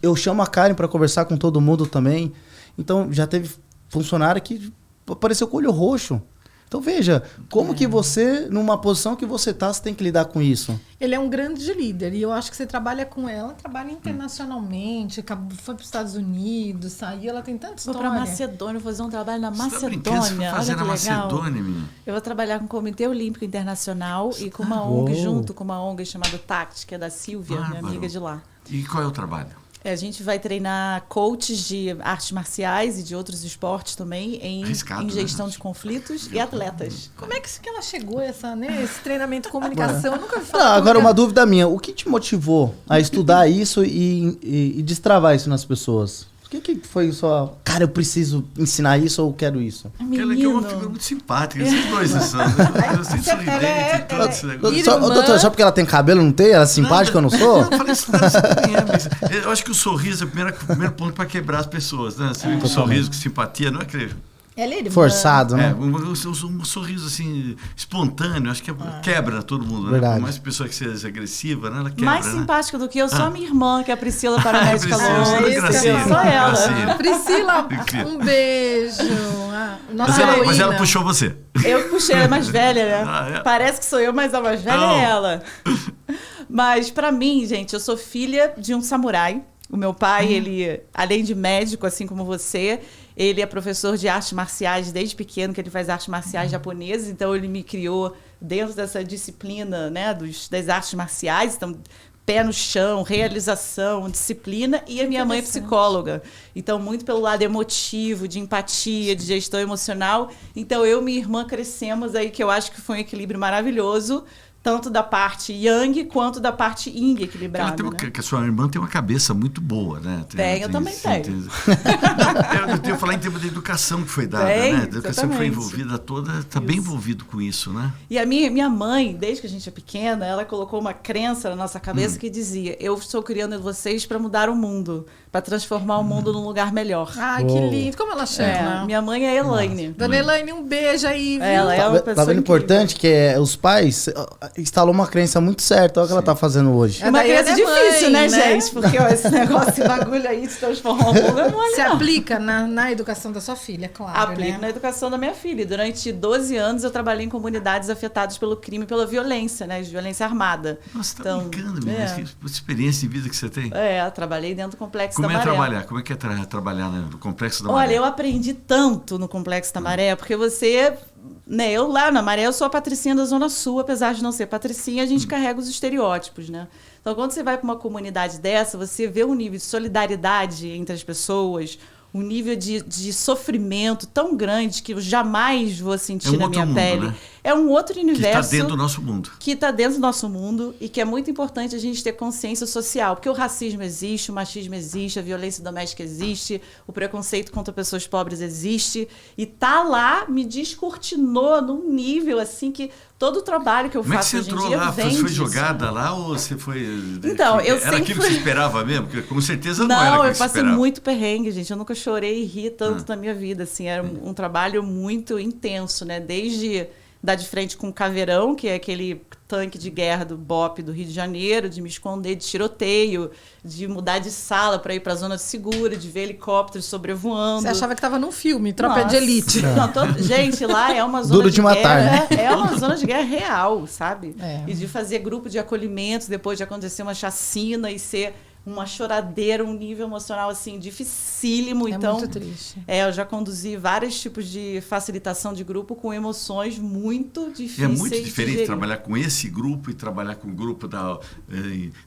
Eu chamo a Karen pra conversar com todo mundo também. Então, já teve funcionário que apareceu com o olho roxo. Então veja, como que você, numa posição que você tá, você tem que lidar com isso? Ele é um grande líder e eu acho que você trabalha com ela, trabalha internacionalmente, foi para os Estados Unidos, saiu, ela tem tanta história. Vou para Macedônia, fazer um trabalho na Macedônia. Você vai fazer na Macedônia, menina? Eu vou trabalhar com o Comitê Olímpico Internacional e com uma ONG, junto com uma ONG chamada TACT, que é da Silvia, minha amiga de lá. E qual é o trabalho? A gente vai treinar coaches de artes marciais e de outros esportes também em gestão de conflitos e atletas. Como é que ela chegou esse treinamento de comunicação? Eu nunca vi falar. Agora, uma dúvida minha. O que te motivou a estudar isso e destravar isso nas pessoas? O que foi só... Cara, eu preciso ensinar isso ou quero isso? Porque ela é uma figura muito simpática. Esses dois são. Assim, sorridente, todo esse negócio. Doutor, só porque ela tem cabelo, não tem? Ela é simpática, eu não sou? Não, falei isso, mas eu acho que o sorriso é o primeiro ponto para quebrar as pessoas, né? Você vê que o sorriso, com simpatia, não é que... Forçado, né? Um sorriso assim, espontâneo, acho que quebra todo mundo, né? Por mais pessoa que seja agressiva, né? Ela quebra. Mais simpática do que eu, só a minha irmã, que é a Priscila Paramédica Gracinha. Só ela. Priscila, um beijo. Mas ela puxou você. Eu puxei, ela é mais velha, né? Parece que sou eu, mas a mais velha é ela. Mas pra mim, gente, eu sou filha de um samurai. O meu pai, ele, além de médico, assim como você, ele é professor de artes marciais desde pequeno, que ele faz artes marciais japonesas, então ele me criou dentro dessa disciplina, né, das artes marciais, então pé no chão, realização, disciplina, e a minha mãe é psicóloga. Então, muito pelo lado emotivo, de empatia, de gestão emocional. Então, eu e minha irmã crescemos aí, que eu acho que foi um equilíbrio maravilhoso, tanto da parte yang quanto da parte yin equilibrada. Que a sua irmã tem uma cabeça muito boa, né? Eu também tenho. Eu tenho que falar em termos de educação que foi dada, né? A educação que foi envolvida toda, está bem envolvido com isso, né? E a minha mãe, desde que a gente é pequena, ela colocou uma crença na nossa cabeça que dizia: eu estou criando vocês para mudar o mundo, para transformar o mundo num lugar melhor. Ai, que lindo. Como ela chama? Minha mãe é Elaine. Dona Elaine, um beijo aí, viu? Ela é uma pessoa incrível. Importante que os pais instalou uma crença muito certa. Olha o que ela tá fazendo hoje. Uma crença difícil, né, gente? Porque esse negócio, esse bagulho aí de transformar o mundo é mole. Você aplica na educação da sua filha, claro. Aplico na educação da minha filha. Durante 12 anos eu trabalhei em comunidades afetadas pelo crime e pela violência, né? De violência armada. Nossa, tá brincando, menina. Que experiência de vida que você tem. Trabalhei dentro do Complexo da Maré. Como é que é trabalhar no Complexo da Maré? Olha, eu aprendi tanto no Complexo da Maré, porque você... Né, eu lá na Maré, eu sou a patricinha da Zona Sul, apesar de não ser patricinha, a gente carrega os estereótipos, né? Então, quando você vai para uma comunidade dessa, você vê um nível de solidariedade entre as pessoas, um nível de sofrimento tão grande que eu jamais vou sentir na minha pele. Né? É um outro universo. Que está dentro do nosso mundo. Que está dentro do nosso mundo e que é muito importante a gente ter consciência social. Porque o racismo existe, o machismo existe, a violência doméstica existe, o preconceito contra pessoas pobres existe. E tá lá, me descortinou num nível assim que todo o trabalho que eu faço hoje em dia vem disso. Como é que você entrou lá? Você foi jogada lá ou você foi... Então, eu era aquilo que você esperava mesmo? Porque com certeza não era aquilo que eu passei muito perrengue, gente. Eu nunca chorei e ri tanto na minha vida. Assim, era um trabalho muito intenso, né? Desde dar de frente com o Caveirão, que é aquele tanque de guerra do BOP do Rio de Janeiro, de me esconder de tiroteio, de mudar de sala para ir para a zona segura, de ver helicópteros sobrevoando. Você achava que estava num filme, Tropa de Elite. Não, gente, lá é uma zona Duro de matar, guerra, né? É uma zona de guerra real, sabe? E de fazer grupo de acolhimento depois de acontecer uma chacina e ser uma choradeira, um nível emocional assim dificílimo. Então, muito triste. Eu já conduzi vários tipos de facilitação de grupo com emoções muito difíceis. É muito diferente trabalhar com esse grupo e trabalhar com o grupo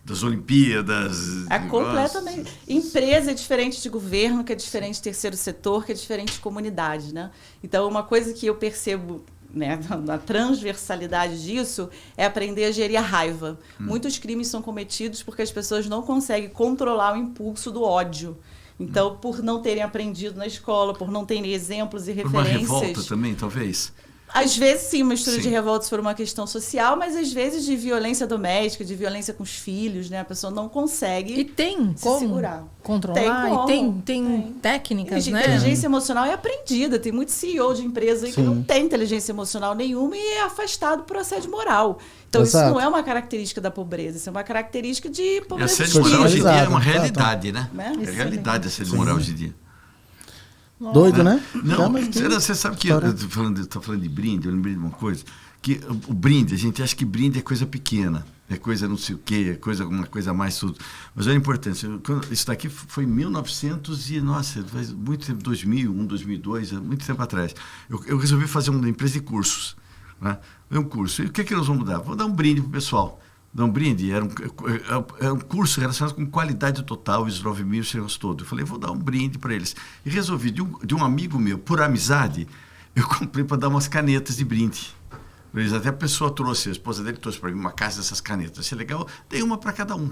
das Olimpíadas. Completamente. Empresa é diferente de governo, que é diferente de terceiro setor, que é diferente de comunidade, né? Então, uma coisa que eu percebo né, na transversalidade disso, é aprender a gerir a raiva. Muitos crimes são cometidos porque as pessoas não conseguem controlar o impulso do ódio. Então, por não terem aprendido na escola, por não terem exemplos e referências... Por uma revolta também, talvez? Às vezes, sim, uma mistura de revolta se for uma questão social, mas às vezes de violência doméstica, de violência com os filhos, né? A pessoa não consegue E tem como segurar. controlar? Tem técnicas, né? Inteligência emocional é aprendida. Tem muito CEO de empresa aí que não tem inteligência emocional nenhuma e é afastado por assédio moral. Então, isso não é uma característica da pobreza, isso é uma característica de pobreza. E assédio moral hoje em dia é uma realidade, né? É realidade assédio moral hoje em dia. Doido, né? Não, você sabe que eu tô falando de brinde, eu lembrei de uma coisa, que o brinde, a gente acha que brinde é coisa pequena, é coisa não sei o quê, é coisa, uma coisa mais tudo. Mas olha a importância, isso daqui foi em 1900 e, nossa, faz muito tempo, 2001, 2002, muito tempo atrás. Eu resolvi fazer uma empresa de cursos, né? Um curso. E o que nós vamos dar? Vou dar um brinde pro pessoal. Dar um brinde, era um curso relacionado com qualidade total, os 9.000 chegos todos. Eu falei, vou dar um brinde para eles. E resolvi, de um amigo meu, por amizade, eu comprei para dar umas canetas de brinde. Eles, até a pessoa trouxe, a esposa dele trouxe para mim uma caixa dessas canetas. Achei legal, dei uma para cada um.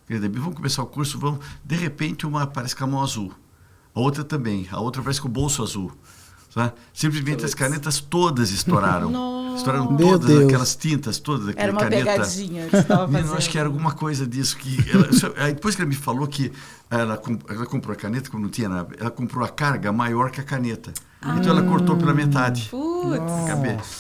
Vamos começar o curso, vamos. De repente, uma parece com a mão azul. A outra também, a outra parece com o bolso azul. Tá? Simplesmente as canetas todas estouraram. Estouraram todas aquelas tintas, todas aquela caneta. Era uma pegadinha que você estava fazendo. Eu acho que era alguma coisa disso. Depois que ela me falou que ela comprou a caneta, como não tinha nada, ela comprou a carga maior que a caneta. Então ela cortou pela metade.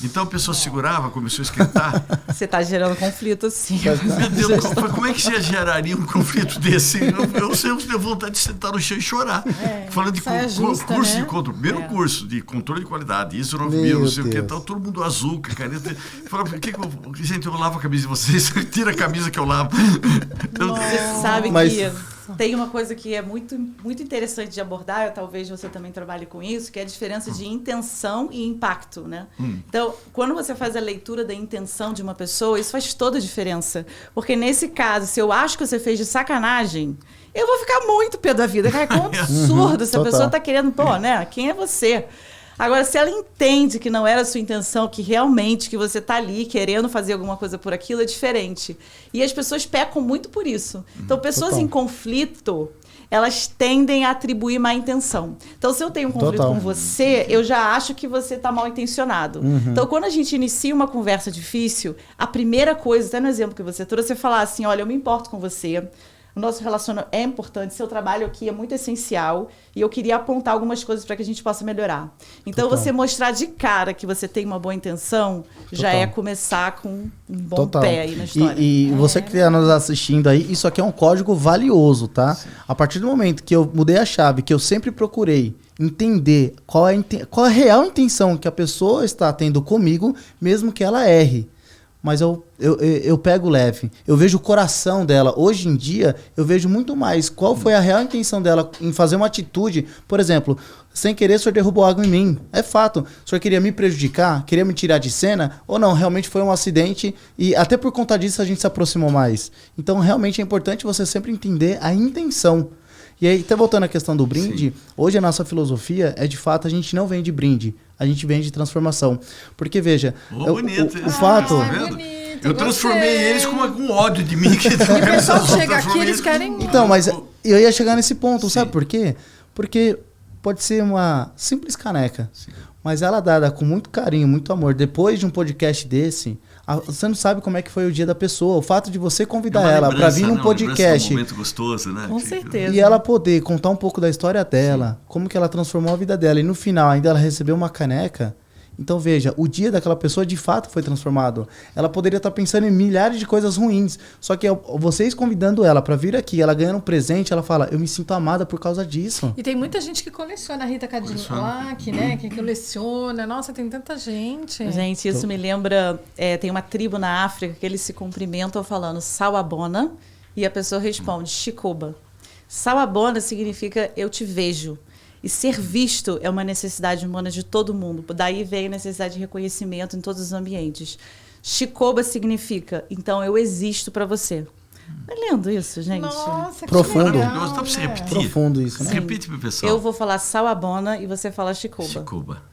Então a pessoa segurava, começou a esquentar. Você está gerando conflito, sim. Meu Deus, como é que você geraria um conflito desse? Eu sempre tenho vontade de sentar no chão e chorar. Falando de curso, né? De controle. Primeiro curso de controle de qualidade. Isso 9.000, não sei o que. Então, todo mundo azul, com a caneta. Falava, gente, eu lavo a camisa de vocês, tira a camisa que eu lavo. Então, você sabe que... Tem uma coisa que é muito, muito interessante de abordar, talvez você também trabalhe com isso, que é a diferença de intenção e impacto, né? Então, quando você faz a leitura da intenção de uma pessoa, isso faz toda a diferença. Porque nesse caso, se eu acho que você fez de sacanagem, eu vou ficar muito pé da vida. Cara, que absurdo, se a pessoa está querendo, né? Quem é você? Agora, se ela entende que não era a sua intenção, que realmente que você está ali querendo fazer alguma coisa por aquilo, é diferente. E as pessoas pecam muito por isso. Então, pessoas em conflito, elas tendem a atribuir má intenção. Então, se eu tenho um conflito com você, eu já acho que você está mal intencionado. Então, quando a gente inicia uma conversa difícil, a primeira coisa, até no exemplo que você trouxe, é falar assim, olha, eu me importo com você. O nosso relacionamento é importante, seu trabalho aqui é muito essencial e eu queria apontar algumas coisas para que a gente possa melhorar. Então, você mostrar de cara que você tem uma boa intenção já é começar com um bom pé aí na história. E você que está nos assistindo aí, isso aqui é um código valioso, tá? Sim. A partir do momento que eu mudei a chave, que eu sempre procurei entender qual é a real intenção que a pessoa está tendo comigo, mesmo que ela erre. Mas eu pego leve. Eu vejo o coração dela. Hoje em dia, eu vejo muito mais qual foi a real intenção dela em fazer uma atitude. Por exemplo, sem querer, o senhor derrubou água em mim. É fato. O senhor queria me prejudicar? Queria me tirar de cena? Ou não? Realmente foi um acidente e até por conta disso a gente se aproximou mais. Então, realmente é importante você sempre entender a intenção. E aí, até voltando à questão do brinde, hoje a nossa filosofia é, de fato, a gente não vende brinde, a gente vende transformação. Porque, veja, o fato... Eu transformei eles com algum ódio de mim. Que e o pessoal chega aqui, eles querem... Então, mas eu ia chegar nesse ponto, sabe por quê? Porque pode ser uma simples caneca, mas ela dada com muito carinho, muito amor, depois de um podcast desse... Você não sabe como é que foi o dia da pessoa. O fato de você convidar ela para vir num podcast. É um momento gostoso, né? Com certeza. E ela poder contar um pouco da história dela, como que ela transformou a vida dela. E no final ainda ela recebeu uma caneca. Então veja, o dia daquela pessoa de fato foi transformado. Ela poderia estar pensando em milhares de coisas ruins. Só que vocês convidando ela para vir aqui, ela ganhando um presente, ela fala, eu me sinto amada por causa disso. E tem muita gente que coleciona a Rita Cadillac, né? Que coleciona. Nossa, tem tanta gente. Gente, isso me lembra... tem uma tribo na África que eles se cumprimentam falando Sawabona e a pessoa responde Shikoba. Sawabona significa eu te vejo. E ser visto é uma necessidade humana de todo mundo. Daí vem a necessidade de reconhecimento em todos os ambientes. Shikoba significa, então eu existo para você. É lindo isso, gente. Nossa, profundo. Dá para você repetir? Profundo isso, né? Repite para o pessoal. Eu vou falar Sawabona e você fala Shikoba. Shikoba.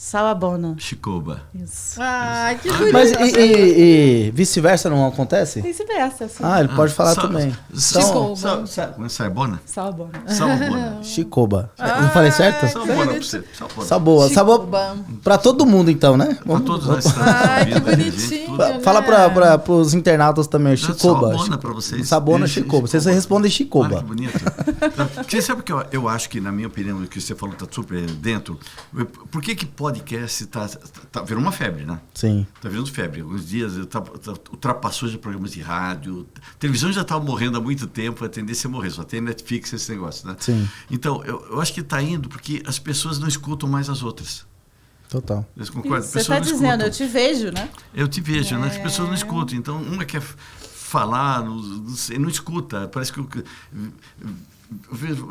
Sawabona. Chicoba. Isso. Ah, que bonito. Mas e vice-versa não acontece? Vice-versa, assim. Ah, ele pode falar também. Chicoba. Sarbona? Sawabona. Salbona. Chicoba. Não falei certo? Salbona pra você. Salbona. Saboa. Saboa pra todo mundo, então, né? Pra todos nós estamos Ai, que vida, bonitinho. tudo. Né? Fala pros internautas também, Chicoba. Salbona pra vocês. Sabona, Isso, Chicoba. Vocês Chicoba. respondem Olha Chicoba. que bonito. Então, você sabe que eu acho que, na minha opinião, o que você falou está super dentro. Por que podcast virou uma febre, né? Sim. Está virando febre. Alguns dias ultrapassou já programas de rádio. Televisão já estava morrendo há muito tempo, a tendência é morrer. Só tem Netflix esse negócio, né? Sim. Então, eu acho que está indo porque as pessoas não escutam mais as outras. Total. Vocês concordam? Você está dizendo, eu te vejo, né? Eu te vejo, né? As pessoas não escutam. Então, uma quer falar, não escuta. Parece que eu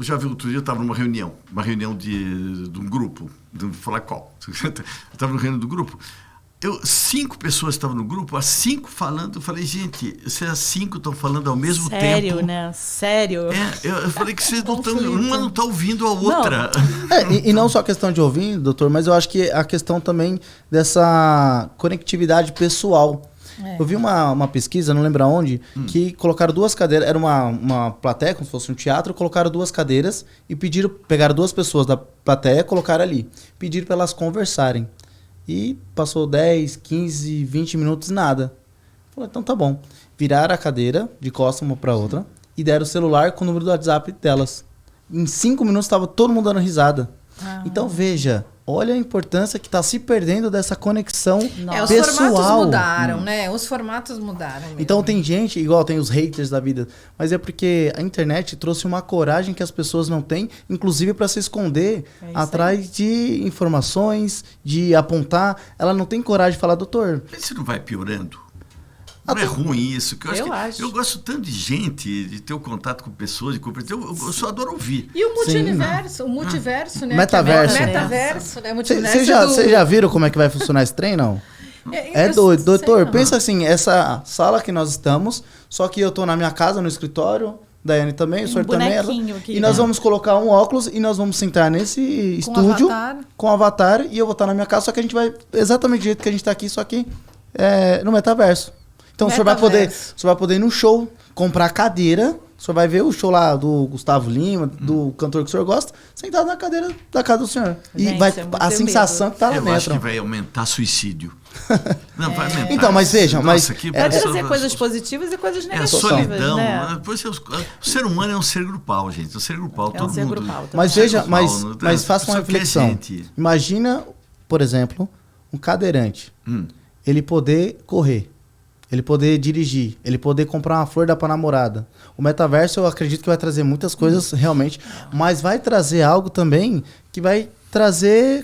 já vi outro dia, eu estava numa reunião de um grupo, não vou falar qual. Eu estava na reunião do grupo. 5 pessoas estavam no grupo, as 5 falando. Eu falei, gente, se as 5 estão falando ao mesmo tempo. Sério, né? Sério. Eu falei que vocês não estão. Uma não está ouvindo a outra. E não só a questão de ouvir, doutor, mas eu acho que a questão também dessa conectividade pessoal. Eu vi uma pesquisa, não lembro aonde, que colocaram 2 cadeiras, era uma plateia, como se fosse um teatro, colocaram 2 cadeiras e pegaram 2 pessoas da plateia e colocaram ali. Pediram para elas conversarem. E passou 10, 15, 20 minutos, nada. Falei, então tá bom. Viraram a cadeira de costas uma para outra e deram o celular com o número do WhatsApp delas. Em 5 minutos estava todo mundo dando risada. Então veja, olha a importância que está se perdendo dessa conexão os pessoal. formatos mudaram, né? Os formatos mudaram mesmo. Então tem gente, igual tem os haters da vida, mas é porque a internet trouxe uma coragem que as pessoas não têm, inclusive para se esconder atrás de informações, de apontar. Ela não tem coragem de falar, doutor. Isso não vai piorando? Não é ruim isso? Que eu acho. Eu gosto tanto de gente, de ter o contato com pessoas, de compreender. Eu só adoro ouvir. E o multiverso, o multiverso, né? Metaverso. Metaverso, né? Vocês já viram como é que vai funcionar esse trem, não? É doido. Doutor, pensa assim, essa sala que nós estamos, só que eu tô na minha casa, no escritório, Daiane também, o senhor também. E nós vamos colocar um óculos e nós vamos sentar nesse estúdio com o avatar e eu vou estar na minha casa, só que a gente vai exatamente do jeito que a gente tá aqui, só que no metaverso. Então o senhor vai poder ir no show, comprar cadeira, o senhor vai ver o show lá do Gustavo Lima, do cantor que o senhor gosta, sentado na cadeira da casa do senhor. Gente, e vai a sensação que tá lá dentro. Eu acho que vai aumentar suicídio. Não, vai aumentar. Então, mas vejam, vai trazer coisas positivas e coisas negativas. Solidão. Né? O ser humano é um ser grupal, gente. Um ser grupal, todo mundo. Grupal, mas veja, mas faça uma reflexão. Imagina, por exemplo, um cadeirante. Ele poder correr. Ele poder dirigir, ele poder comprar uma flor da pra namorada. O metaverso eu acredito que vai trazer muitas coisas realmente, mas vai trazer algo também que vai trazer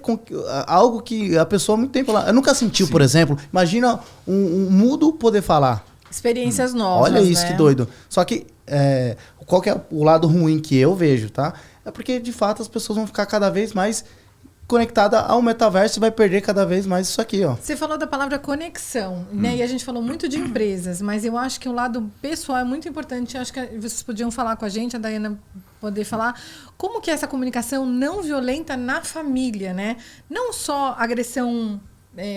algo que a pessoa há muito tempo nunca sentiu, por exemplo. Imagina um mudo poder falar. Experiências novas. Olha isso, que doido. Só que qual que é o lado ruim que eu vejo, tá? É porque de fato as pessoas vão ficar cada vez mais conectada ao metaverso e vai perder cada vez mais isso aqui, ó. Você falou da palavra conexão, né? E a gente falou muito de empresas, mas eu acho que o lado pessoal é muito importante. Eu acho que vocês podiam falar com a gente, a Daiana poder falar como que é essa comunicação não violenta na família, né? Não só agressão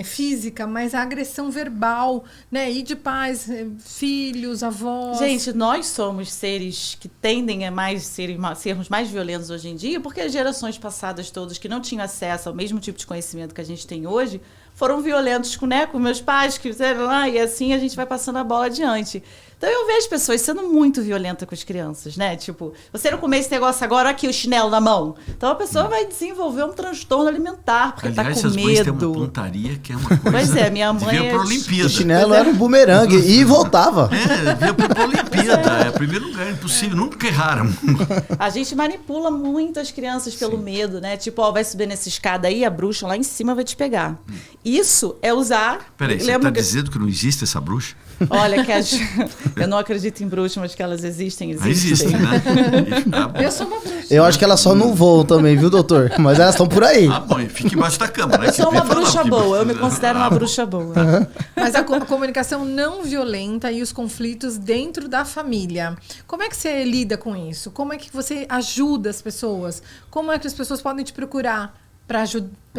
física, mas a agressão verbal, né? E de pais, filhos, avós. Gente, nós somos seres que tendem a sermos mais violentos hoje em dia, porque as gerações passadas todas que não tinham acesso ao mesmo tipo de conhecimento que a gente tem hoje, foram violentos com meus pais, que fizeram lá, e assim a gente vai passando a bola adiante. Então eu vejo pessoas sendo muito violentas com as crianças, né? Tipo, você não comer esse negócio agora, aqui o chinelo na mão. Então a pessoa vai desenvolver um transtorno alimentar, porque tá com medo. Aliás, tem uma pontaria que é uma coisa... Pois é, minha mãe... Devia pra Olimpíada. O chinelo era um bumerangue e voltava. Devia pra Olimpíada. É o primeiro lugar, impossível. Nunca erraram. A gente manipula muito as crianças pelo medo, né? Tipo, vai subir nessa escada aí, a bruxa lá em cima vai te pegar. Isso é usar... Peraí, você tá dizendo que não existe essa bruxa? Olha, eu não acredito em bruxas, mas que elas existem. Existem, né? Eu sou uma bruxa. Eu acho que elas só não voam também, viu, doutor? Mas elas estão por aí. Ah, bom, fica embaixo da cama, né? Eu sou uma bruxa boa, eu me considero uma bruxa boa. Mas a comunicação não violenta e os conflitos dentro da família. Como é que você lida com isso? Como é que você ajuda as pessoas? Como é que as pessoas podem te procurar para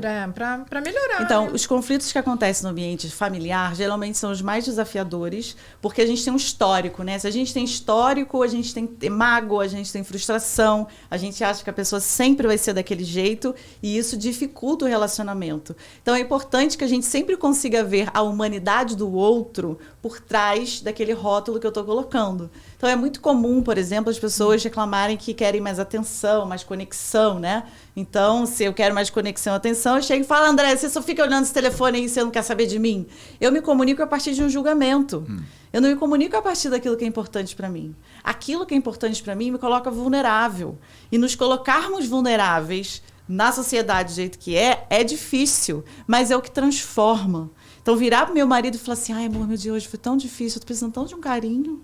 para melhorar. Então, né? os conflitos que acontecem no ambiente familiar geralmente são os mais desafiadores, porque a gente tem um histórico, né? Se a gente tem histórico, a gente tem mágoa, a gente tem frustração, a gente acha que a pessoa sempre vai ser daquele jeito e isso dificulta o relacionamento. Então, é importante que a gente sempre consiga ver a humanidade do outro por trás daquele rótulo que eu estou colocando. Então, é muito comum, por exemplo, as pessoas reclamarem que querem mais atenção, mais conexão, né? Então, se eu quero mais conexão e atenção, eu chego e falo, André, você só fica olhando esse telefone aí e você não quer saber de mim? Eu me comunico a partir de um julgamento. Eu não me comunico a partir daquilo que é importante para mim. Aquilo que é importante para mim me coloca vulnerável. E nos colocarmos vulneráveis na sociedade do jeito que é difícil, mas é o que transforma. Então, virar pro meu marido e falar assim, ai, amor, meu dia hoje foi tão difícil, eu tô precisando tão de um carinho.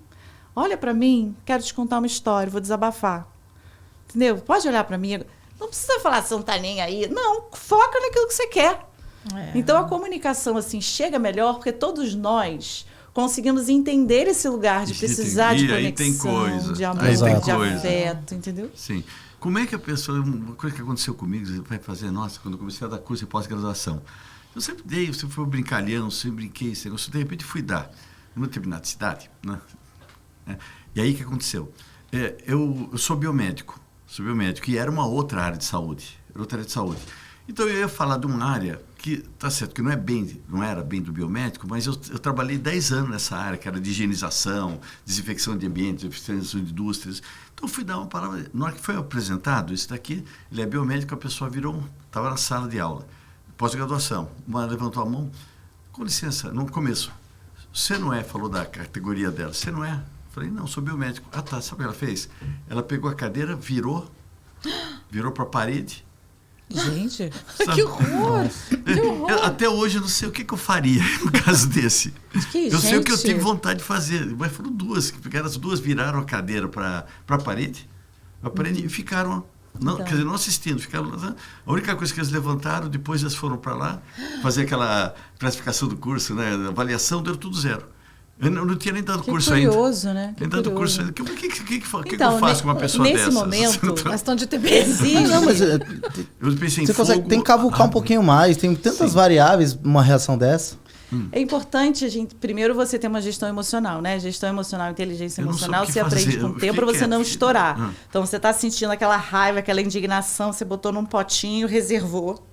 Olha para mim, quero te contar uma história, vou desabafar. Entendeu? Pode olhar para mim. Não precisa falar, você não tá nem aí. Não, foca naquilo que você quer. Então, a comunicação, assim, chega melhor porque todos nós conseguimos entender esse lugar de precisar de conexão, de amor, de afeto, entendeu? Sim. Como é que a pessoa... Uma coisa que aconteceu comigo, você vai fazer... Nossa, quando eu comecei a dar curso de pós-graduação, eu sempre dei, eu sempre fui brincalhão, sempre brinquei esse negócio. De repente, fui dar numa determinada cidade, né? E aí, o que aconteceu? Eu sou biomédico, e era uma outra área de saúde. Então, eu ia falar de uma área que, tá certo, que não era bem do biomédico, mas eu trabalhei 10 anos nessa área, que era de higienização, desinfecção de ambientes, desinfecção de indústrias. Então, eu fui dar uma palavra. Na hora que foi apresentado, isso daqui, ele é biomédico, a pessoa estava na sala de aula, pós-graduação. Uma levantou a mão, com licença, no começo. Você não é, falou da categoria dela, você não é? Falei, não, sou biomédico. Ah, tá, sabe o que ela fez? Ela pegou a cadeira, virou para a parede. Gente, que horror! Que horror! Até hoje eu não sei o que eu faria no caso desse. Eu sei o que eu tive vontade de fazer, mas foram duas, porque as duas viraram a cadeira para a parede e ficaram, não, quer dizer, não assistindo, ficaram. A única coisa que eles levantaram, depois eles foram para lá fazer aquela classificação do curso, né, avaliação, deu tudo 0. Eu não tinha nem dado curso curioso, ainda. Né? Nem dado curso ainda. O que eu faço com uma pessoa nesse dessas? Momento, questão de TPS. Não, mas eu pensei em você fogo. tem que cavucar um pouquinho mais. Tem tantas variáveis numa reação dessa. É importante, primeiro você ter uma gestão emocional, né? Gestão emocional, inteligência emocional, você aprende com o tempo para você não estourar. Então, você está sentindo aquela raiva, aquela indignação, você botou num potinho, reservou.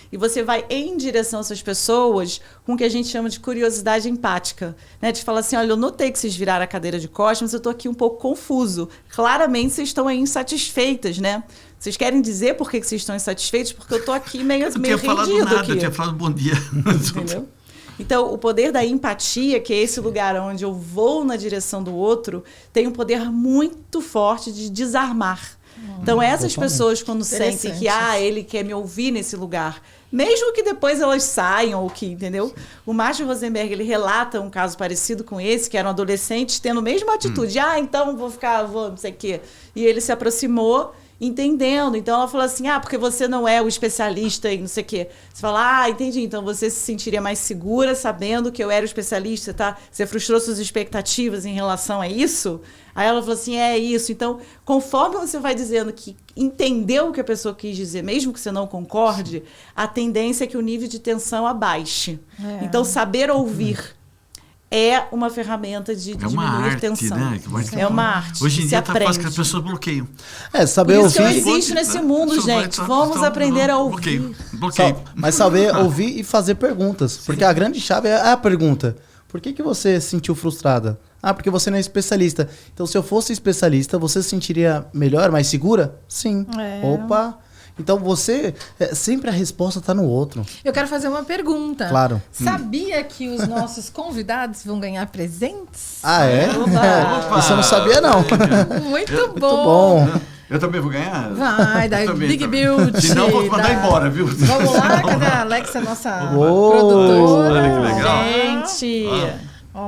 E você vai em direção a essas pessoas com o que a gente chama de curiosidade empática. Né? De falar assim, olha, eu notei que vocês viraram a cadeira de costas, mas eu estou aqui um pouco confuso. Claramente vocês estão aí insatisfeitas, né? Vocês querem dizer por que vocês estão insatisfeitos? Porque eu estou aqui meio rendido. Eu tinha falado nada, eu tinha falado bom dia. Entendeu? Então, o poder da empatia, que é esse lugar onde eu vou na direção do outro, tem um poder muito forte de desarmar. Então, essas pessoas, quando sentem que ele quer me ouvir nesse lugar, mesmo que depois elas saiam, ou que, entendeu? O Marshall Rosenberg, ele relata um caso parecido com esse, que eram adolescentes tendo a mesma atitude. então vou não sei o quê. E ele se aproximou entendendo. Então, ela falou assim, porque você não é o especialista em não sei o quê. Você fala, entendi. Então, você se sentiria mais segura sabendo que eu era o especialista, tá? Você frustrou suas expectativas em relação a isso? Aí ela falou assim, é isso. Então, conforme você vai dizendo que entendeu o que a pessoa quis dizer, mesmo que você não concorde, a tendência é que o nível de tensão abaixe. Então, saber ouvir é uma ferramenta de diminuir tensão. Né? É uma arte. Hoje em dia está fácil que as pessoas bloqueiam. Saber ouvir. Isso ouvir. não existe nesse mundo, gente. Vamos aprender a ouvir. Bloqueio. Mas saber ouvir e fazer perguntas. Porque a grande chave é a pergunta. Por que você se sentiu frustrada? Porque você não é especialista. Então, se eu fosse especialista, você se sentiria melhor, mais segura? Sim. Opa! Então, sempre a resposta está no outro. Eu quero fazer uma pergunta. Claro. Sabia que os nossos convidados vão ganhar presentes? É? Isso eu não sabia, não. Muito bom. Eu também vou ganhar? Vai, da Big Build. Senão eu vou mandar embora, viu? Vamos lá, cadê a Alexa, nossa produtora? Olha que legal. Gente.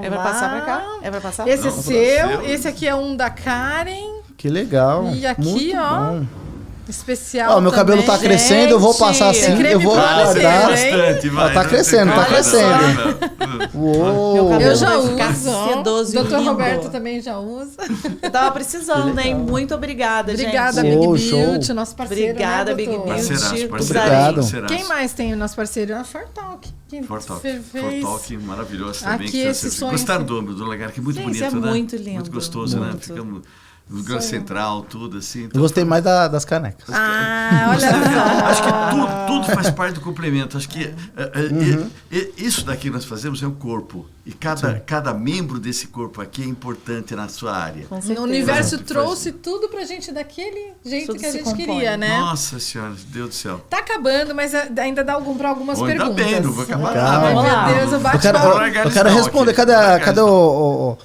É pra passar pra cá? É pra passar? Esse é seu, esse aqui é um da Karen. Que legal. E aqui, muito ó. Bom. especial. Ó, meu cabelo tá crescendo, eu vou passar assim, eu vou guardar. Bastante, vai. Tá crescendo, tá crescendo. Uou. Eu já uso. Sedoso, Doutor lindo. Roberto também já usa. Eu tava precisando, hein? Muito obrigada, Obrigada, gente. Big Beauty, nosso parceiro. Obrigada, né, Big doutor? Beauty. Obrigado. Quem mais tem o nosso parceiro? A Fortalk. Fortalk, maravilhoso também. Aqui esse sonho. Gostaram do lugar, que é muito Sim, bonito, é né? muito lindo. Muito gostoso, Muito. né? Ficamos no Grand Central, tudo assim. Então, Eu gostei mais das canecas. Olha só. acho que tudo faz parte do complemento. Acho que isso daqui que nós fazemos é o corpo. E cada membro desse corpo aqui é importante na sua área. O universo trouxe tudo pra gente daquele jeito Tudo que a se gente compõe. queria, né? Nossa Senhora, Deus do céu. Tá acabando, mas ainda dá pra algumas Ainda perguntas. bem, não vou acabar. Ai, Vamos lá. meu Deus, o Eu bate-papo. quero responder. Cadê o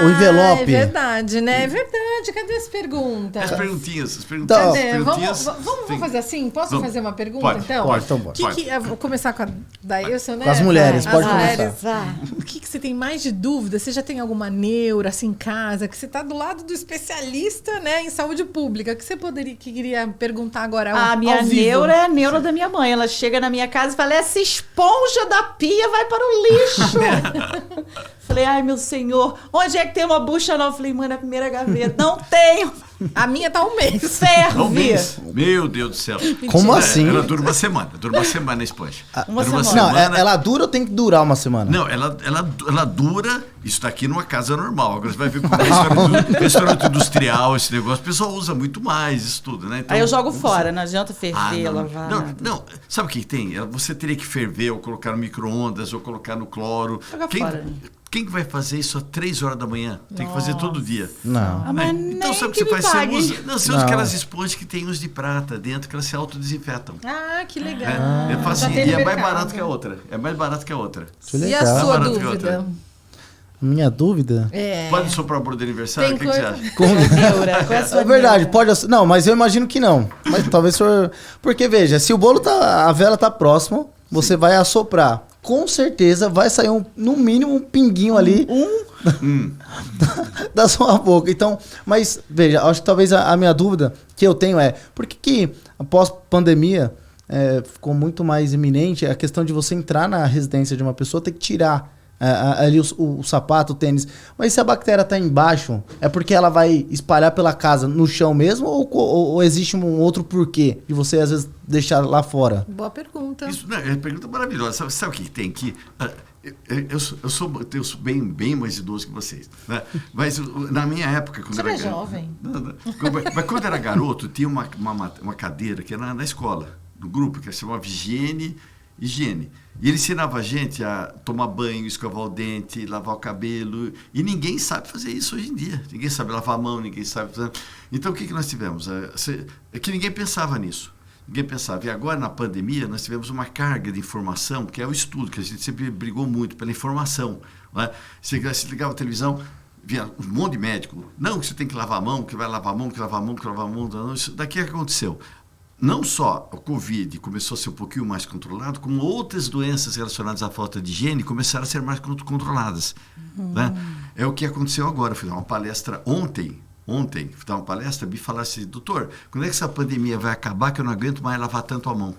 envelope? É verdade, né? É verdade. Cadê as perguntas? As perguntinhas. Então, Cadê? Vamos fazer assim? Posso fazer uma pergunta, Pode, então? Pode, então bora. Eu vou começar com a Dailson, né? Com as mulheres, As pode mulheres. começar. O que você tem mais de dúvida? Você já tem alguma neura assim em casa? Que você tá do lado do especialista, né, em saúde pública. Que você queria perguntar agora ao A minha ao vivo? neura é a neura da minha mãe. Ela chega na minha casa e fala: essa esponja da pia vai para o lixo. Falei: ai, meu senhor, onde é que tem uma bucha nova? Falei: mãe, na primeira gaveta. Não tenho. A minha tá um mês. Ferve. Um mês. Meu Deus do céu. Como assim? Ela dura uma semana. Dura uma semana a esponja. Uma Dura semana. Não, ela dura ou tem que durar uma semana? Não, ela dura, isso daqui numa casa normal. Agora você vai ver como é restaurante industrial, esse negócio. O pessoal usa muito mais isso tudo, né? Então, Aí eu jogo fora, não adianta ferver, lavar. Não, sabe o que tem? Você teria que ferver, ou colocar no micro-ondas, ou colocar no cloro. Joga fora. Quem vai fazer isso às 3 horas da manhã? Tem que fazer todo dia. Não. Ah, mas Então, nem sabe o que que você me faz? pague. Você usa aquelas esponjas que tem uns de prata dentro, que elas se autodesinfetam. Ah, que legal. É fácil. Já tem E no é mais mercado. barato que a outra. É mais barato que a outra. Que E legal. a sua barato que dúvida? outra. Minha dúvida? É. Pode soprar o bolo de aniversário? Tem O que você coisa- acha? Neura. Qual é a sua É verdade, neura? pode. Não, mas eu imagino que não. Mas talvez o senhor. Porque, veja, se o bolo a vela tá próximo, você vai assoprar. Com certeza vai sair no mínimo um pinguinho ali da sua boca. Então, mas veja, acho que talvez a minha dúvida que eu tenho é por que após pandemia ficou muito mais iminente a questão de você entrar na residência de uma pessoa, ter que tirar ali o sapato, o tênis. Mas se a bactéria está embaixo, é porque ela vai espalhar pela casa no chão mesmo ou existe um outro porquê de você às vezes deixar lá fora? Boa pergunta. Isso, é uma pergunta maravilhosa. Sabe o que tem aqui? Eu sou bem mais idoso que vocês, né? Mas na minha época, quando Você era é jovem. Mas quando era garoto, tinha uma cadeira que era na escola, no grupo, que se chamava Higiene. E ele ensinava a gente a tomar banho, escovar o dente, lavar o cabelo. E ninguém sabe fazer isso hoje em dia. Ninguém sabe lavar a mão, ninguém sabe fazer. Então, o que nós tivemos? É que ninguém pensava nisso. Ninguém pensava. E agora, na pandemia, nós tivemos uma carga de informação, que é o estudo, que a gente sempre brigou muito pela informação. Né? Você ligava a televisão, via um monte de médico. Não, que você tem que lavar a mão, que vai lavar a mão, que lavar a mão, que lavar a mão. Não, isso daqui é que aconteceu. Não só o Covid começou a ser um pouquinho mais controlado, como outras doenças relacionadas à falta de higiene começaram a ser mais controladas. Né? É o que aconteceu agora. Eu fiz uma palestra ontem, fui dar uma palestra, me falaram assim: doutor, quando é que essa pandemia vai acabar que eu não aguento mais lavar tanto a mão?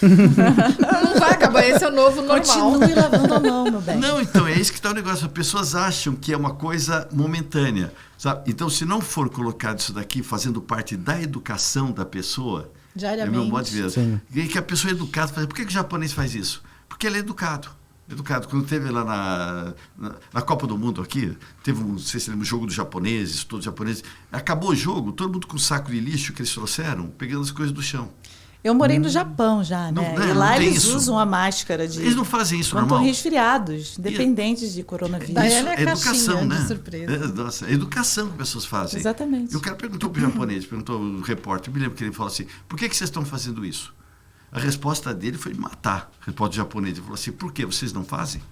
Não vai acabar, esse é o novo normal. Continue lavando a mão, meu bem. Não, então, é isso que está o negócio. As pessoas acham que é uma coisa momentânea. Sabe? Então, se não for colocado isso daqui fazendo parte da educação da pessoa, é meu modo de ver. Sim. E que a pessoa é educada. Por que o japonês faz isso? Porque ele é educado. Quando teve lá na Copa do Mundo aqui, teve não sei se lembra, um jogo dos japoneses, todos japoneses. Acabou o jogo, todo mundo com um saco de lixo que eles trouxeram, pegando as coisas do chão. Eu morei no Japão já, né? Não, e lá não tem eles isso. usam a máscara de... Eles não fazem isso quando normal. estão resfriados, independentes de coronavírus. Daí Isso ela é é educação, caixinha de né? surpresa. Nossa, é educação que as pessoas fazem. Exatamente. E o cara perguntou para o japonês, perguntou o repórter, eu me lembro que ele falou assim: por que vocês estão fazendo isso? A resposta dele foi matar. A resposta do japonês, ele falou assim: por que vocês não fazem?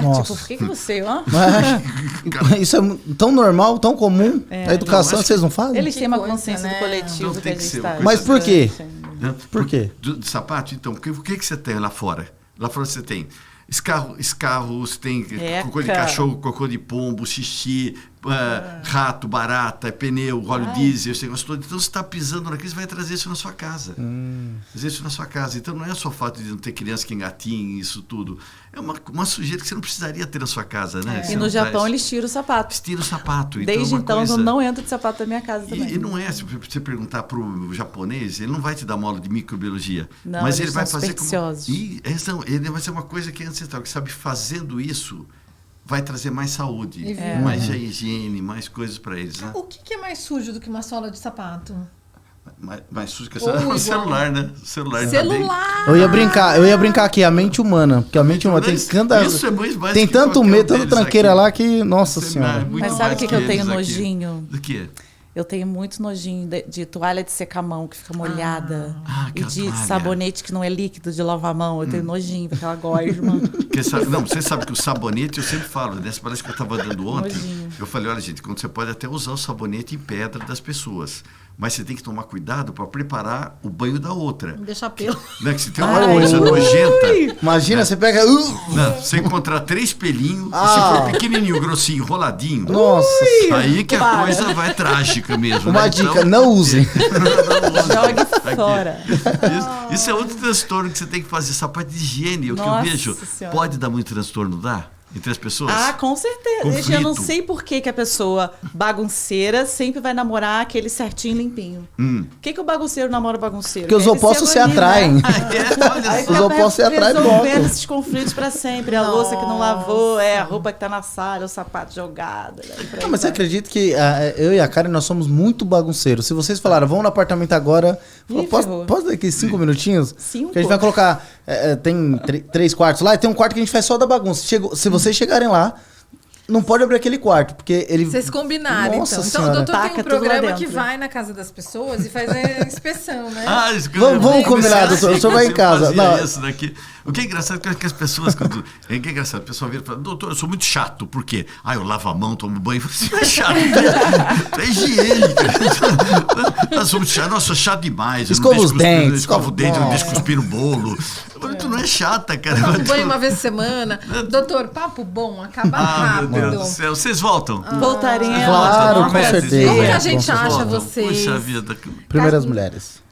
Nossa. Tipo, por que você, ó? Mas isso é tão normal, tão comum. A educação Não, vocês não fazem? Eles têm uma coisa, consciência né? do coletivo Não que tem a que gente ser está. uma Mas por quê? Né? Por quê? De sapato, então, o que você tem lá fora? Lá fora você tem escarro, você tem cocô de cachorro, cocô de pombo, xixi, rato, barata, pneu, óleo diesel, esse negócio todo. Então você está pisando naquilo, você vai trazer isso na sua casa. Trazer isso na sua casa. Então não é só o fato de não ter criança que engatinhe, isso tudo. É uma sujeira que você não precisaria ter na sua casa, né? E no Japão eles tiram o sapato. Eles tiram o sapato. Desde então eu não entro de sapato da minha casa também. E não é, se você perguntar para o japonês, ele não vai te dar uma aula de microbiologia. Não, mas eles ele vai são fazer supersticiosos. ele vai ser uma coisa que é ancestral, que sabe, fazendo isso vai trazer mais saúde, mais higiene, mais coisas para eles, né? O que é mais sujo do que uma sola de sapato? Mais sujo que o celular, né? O celular. Eu ia brincar aqui, a mente humana, porque a mente humana tem tanta, isso é muito mais tem tanto medo, tanta tranqueira aqui lá que, nossa senhora. Mas sabe o que eu tenho nojinho? Do quê? Eu tenho muito nojinho de toalha de secar a mão que fica molhada. E de toalha. Sabonete que não é líquido de lavar a mão. Eu tenho nojinho daquela gosma. Não, você sabe que o sabonete, eu sempre falo, né? Parece que eu estava dando ontem. Nojinho. Eu falei, olha, gente, quando você pode até usar o sabonete em pedra das pessoas. Mas você tem que tomar cuidado para preparar o banho da outra. Deixar pelo. Né? Que se tem uma coisa nojenta. Imagina, você pega. Não, você encontrar 3 pelinhos, e se for pequenininho, grossinho, roladinho. Nossa. Aí que a coisa vai trágica mesmo. Uma né? dica, Então, não usem. Jogue fora. Isso é outro transtorno que você tem que fazer, essa parte de higiene. O que eu Nossa vejo, Senhora. pode dar muito transtorno, dá? Entre as pessoas? Com certeza. Conflito. Eu não sei por que a pessoa bagunceira sempre vai namorar aquele certinho limpinho. Por que o bagunceiro namora o bagunceiro? Porque os opostos se atraem. Aí Os opostos se atraem resolvendo logo. esses conflitos pra sempre. A louça que não lavou, a roupa que tá na sala, o sapato jogado. Não, mas você acredita que eu e a Karen, nós somos muito bagunceiros. Se vocês falaram, vamos no apartamento agora, posso daqui 5 minutinhos? 5? Porque a gente vai colocar, tem 3 quartos lá, e tem um quarto que a gente faz só da bagunça. Se vocês chegarem lá, não pode abrir aquele quarto, porque ele... Vocês combinaram, Nossa então. senhora. Então o doutor Taca tem um tudo lá programa dentro. que vai na casa das pessoas e faz a inspeção, né? Vamos combinar, doutor. O senhor vai em casa. Não. Isso daqui. O que é engraçado é que as pessoas... O que é engraçado? A pessoa vira e fala, doutor, eu sou muito chato. Por quê? Eu lavo a mão, tomo banho. Você é chato. É higiênica. Eu sou muito chato. Nossa, eu sou chato demais. Escova os dentes. Escova o dente, eu não deixo cuspir no bolo. Tu não é chata, cara. Tomo banho uma vez por semana. Doutor, papo bom, acaba rápido. Meu Deus do céu. Vocês voltam? Voltaremos. Claro, com certeza. Como que a gente Com acha Voltam. vocês? Puxa vida. Primeiras mulheres.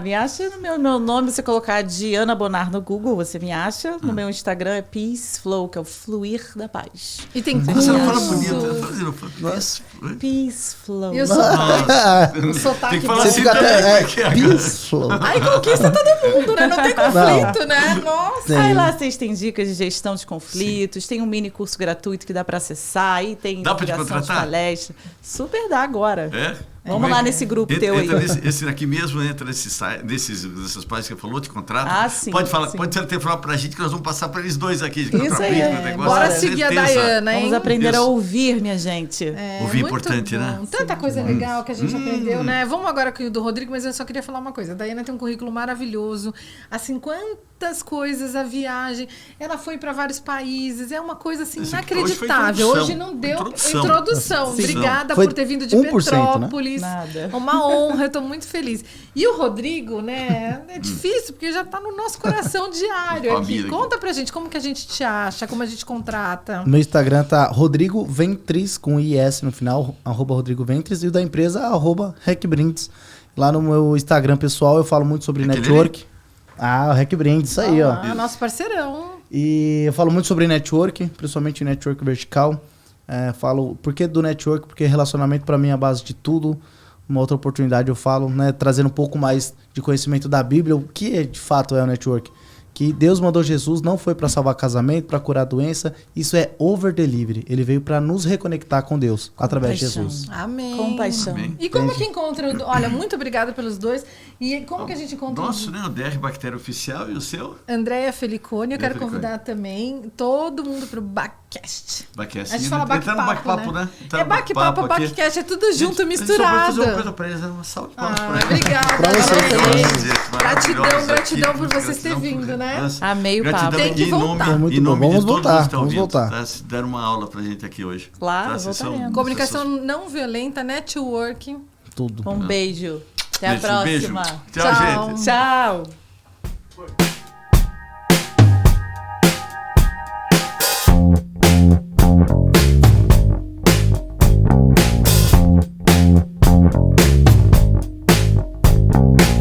Me acha no meu nome, você colocar Diana Bonar no Google, você me acha. No meu Instagram é Peace Flow, que é o fluir da paz. E tem Você não fala curso. bonito. Peace Flow. E o sotaque Tem que falar Você assim fica até... também. peaceful. Aí conquista todo mundo, né? Não tem conflito, né? Nossa. Aí lá vocês têm dicas de gestão de conflitos, tem um mini curso gratuito que dá para acessar, aí tem Dá pra te divulgação de contratar? palestra. Super dá agora. É? Vamos lá nesse grupo teu aí. Esse aqui mesmo entra nessas páginas que você falou, te contrata. Sim. Pode falar, sim. pode até falar pra gente que nós vamos passar para eles dois aqui. Isso aí. Bora seguir a Dayana, hein? Vamos aprender a Isso. ouvir, minha gente. Ouvir é muito importante, bom. né? Tanta coisa legal que a gente aprendeu, né? Vamos agora com o do Rodrigo, mas eu só queria falar uma coisa. A Dayana tem um currículo maravilhoso. Assim, quantas coisas, a viagem. Ela foi para vários países. É uma coisa assim Esse inacreditável. hoje foi Hoje não deu introdução. introdução. Sim. Obrigada Foi por ter vindo de 1%, Petrópolis. né? Nada. Uma honra, eu tô muito feliz. E o Rodrigo, né? É difícil, porque já tá no nosso coração diário aqui. Família. Conta pra gente como que a gente te acha, como a gente contrata. Meu Instagram tá Rodrigo Ventris, com IS no final, @Rodrigo Ventris, e o da empresa, @RecBrindes. Lá no meu Instagram pessoal eu falo muito sobre Aquele network. O RecBrindes, isso aí, ó. Nosso parceirão. E eu falo muito sobre network, principalmente network vertical. Falo, por que do network? Porque relacionamento pra mim é a base de tudo. Uma outra oportunidade eu falo, né, trazendo um pouco mais de conhecimento da Bíblia, o que de fato é o network. Que Deus mandou Jesus, não foi para salvar casamento, para curar doença, isso é over delivery. Ele veio para nos reconectar com Deus através de Jesus. Amém. Compaixão. Amém. E como que encontra? Olha, muito obrigada pelos dois. E como que a gente encontra? Nosso, né? O DR Bactéria Oficial e o seu? Andréia Felicone, eu quero Felicone. convidar também todo mundo pro Backcast. Backcast. A gente fala Entrar no bate-papo, né? Entrar É no bate-papo, aqui. Backcast, é tudo junto, Gente, misturado. Eu só vou fazer uma coisa pra eles, uma salva de palmas pra eles. Obrigada. Pra vocês Gratidão, Maravilhosa gratidão aqui. por vocês terem vindo, né? Nossa, Amei o papo. gratidão Tem que em nome, voltar. Muito em bom. nome Vamos de todos voltar, os que estão vamos ouvindo, voltar. tá? Deram uma aula pra gente aqui hoje. Claro, Tá? Vocês são voltaremos. Comunicação pessoas- não violenta, network. Tudo. Um beijo. Até a Beijo, próxima. beijo. Tchau, gente. Tchau. Obrigado.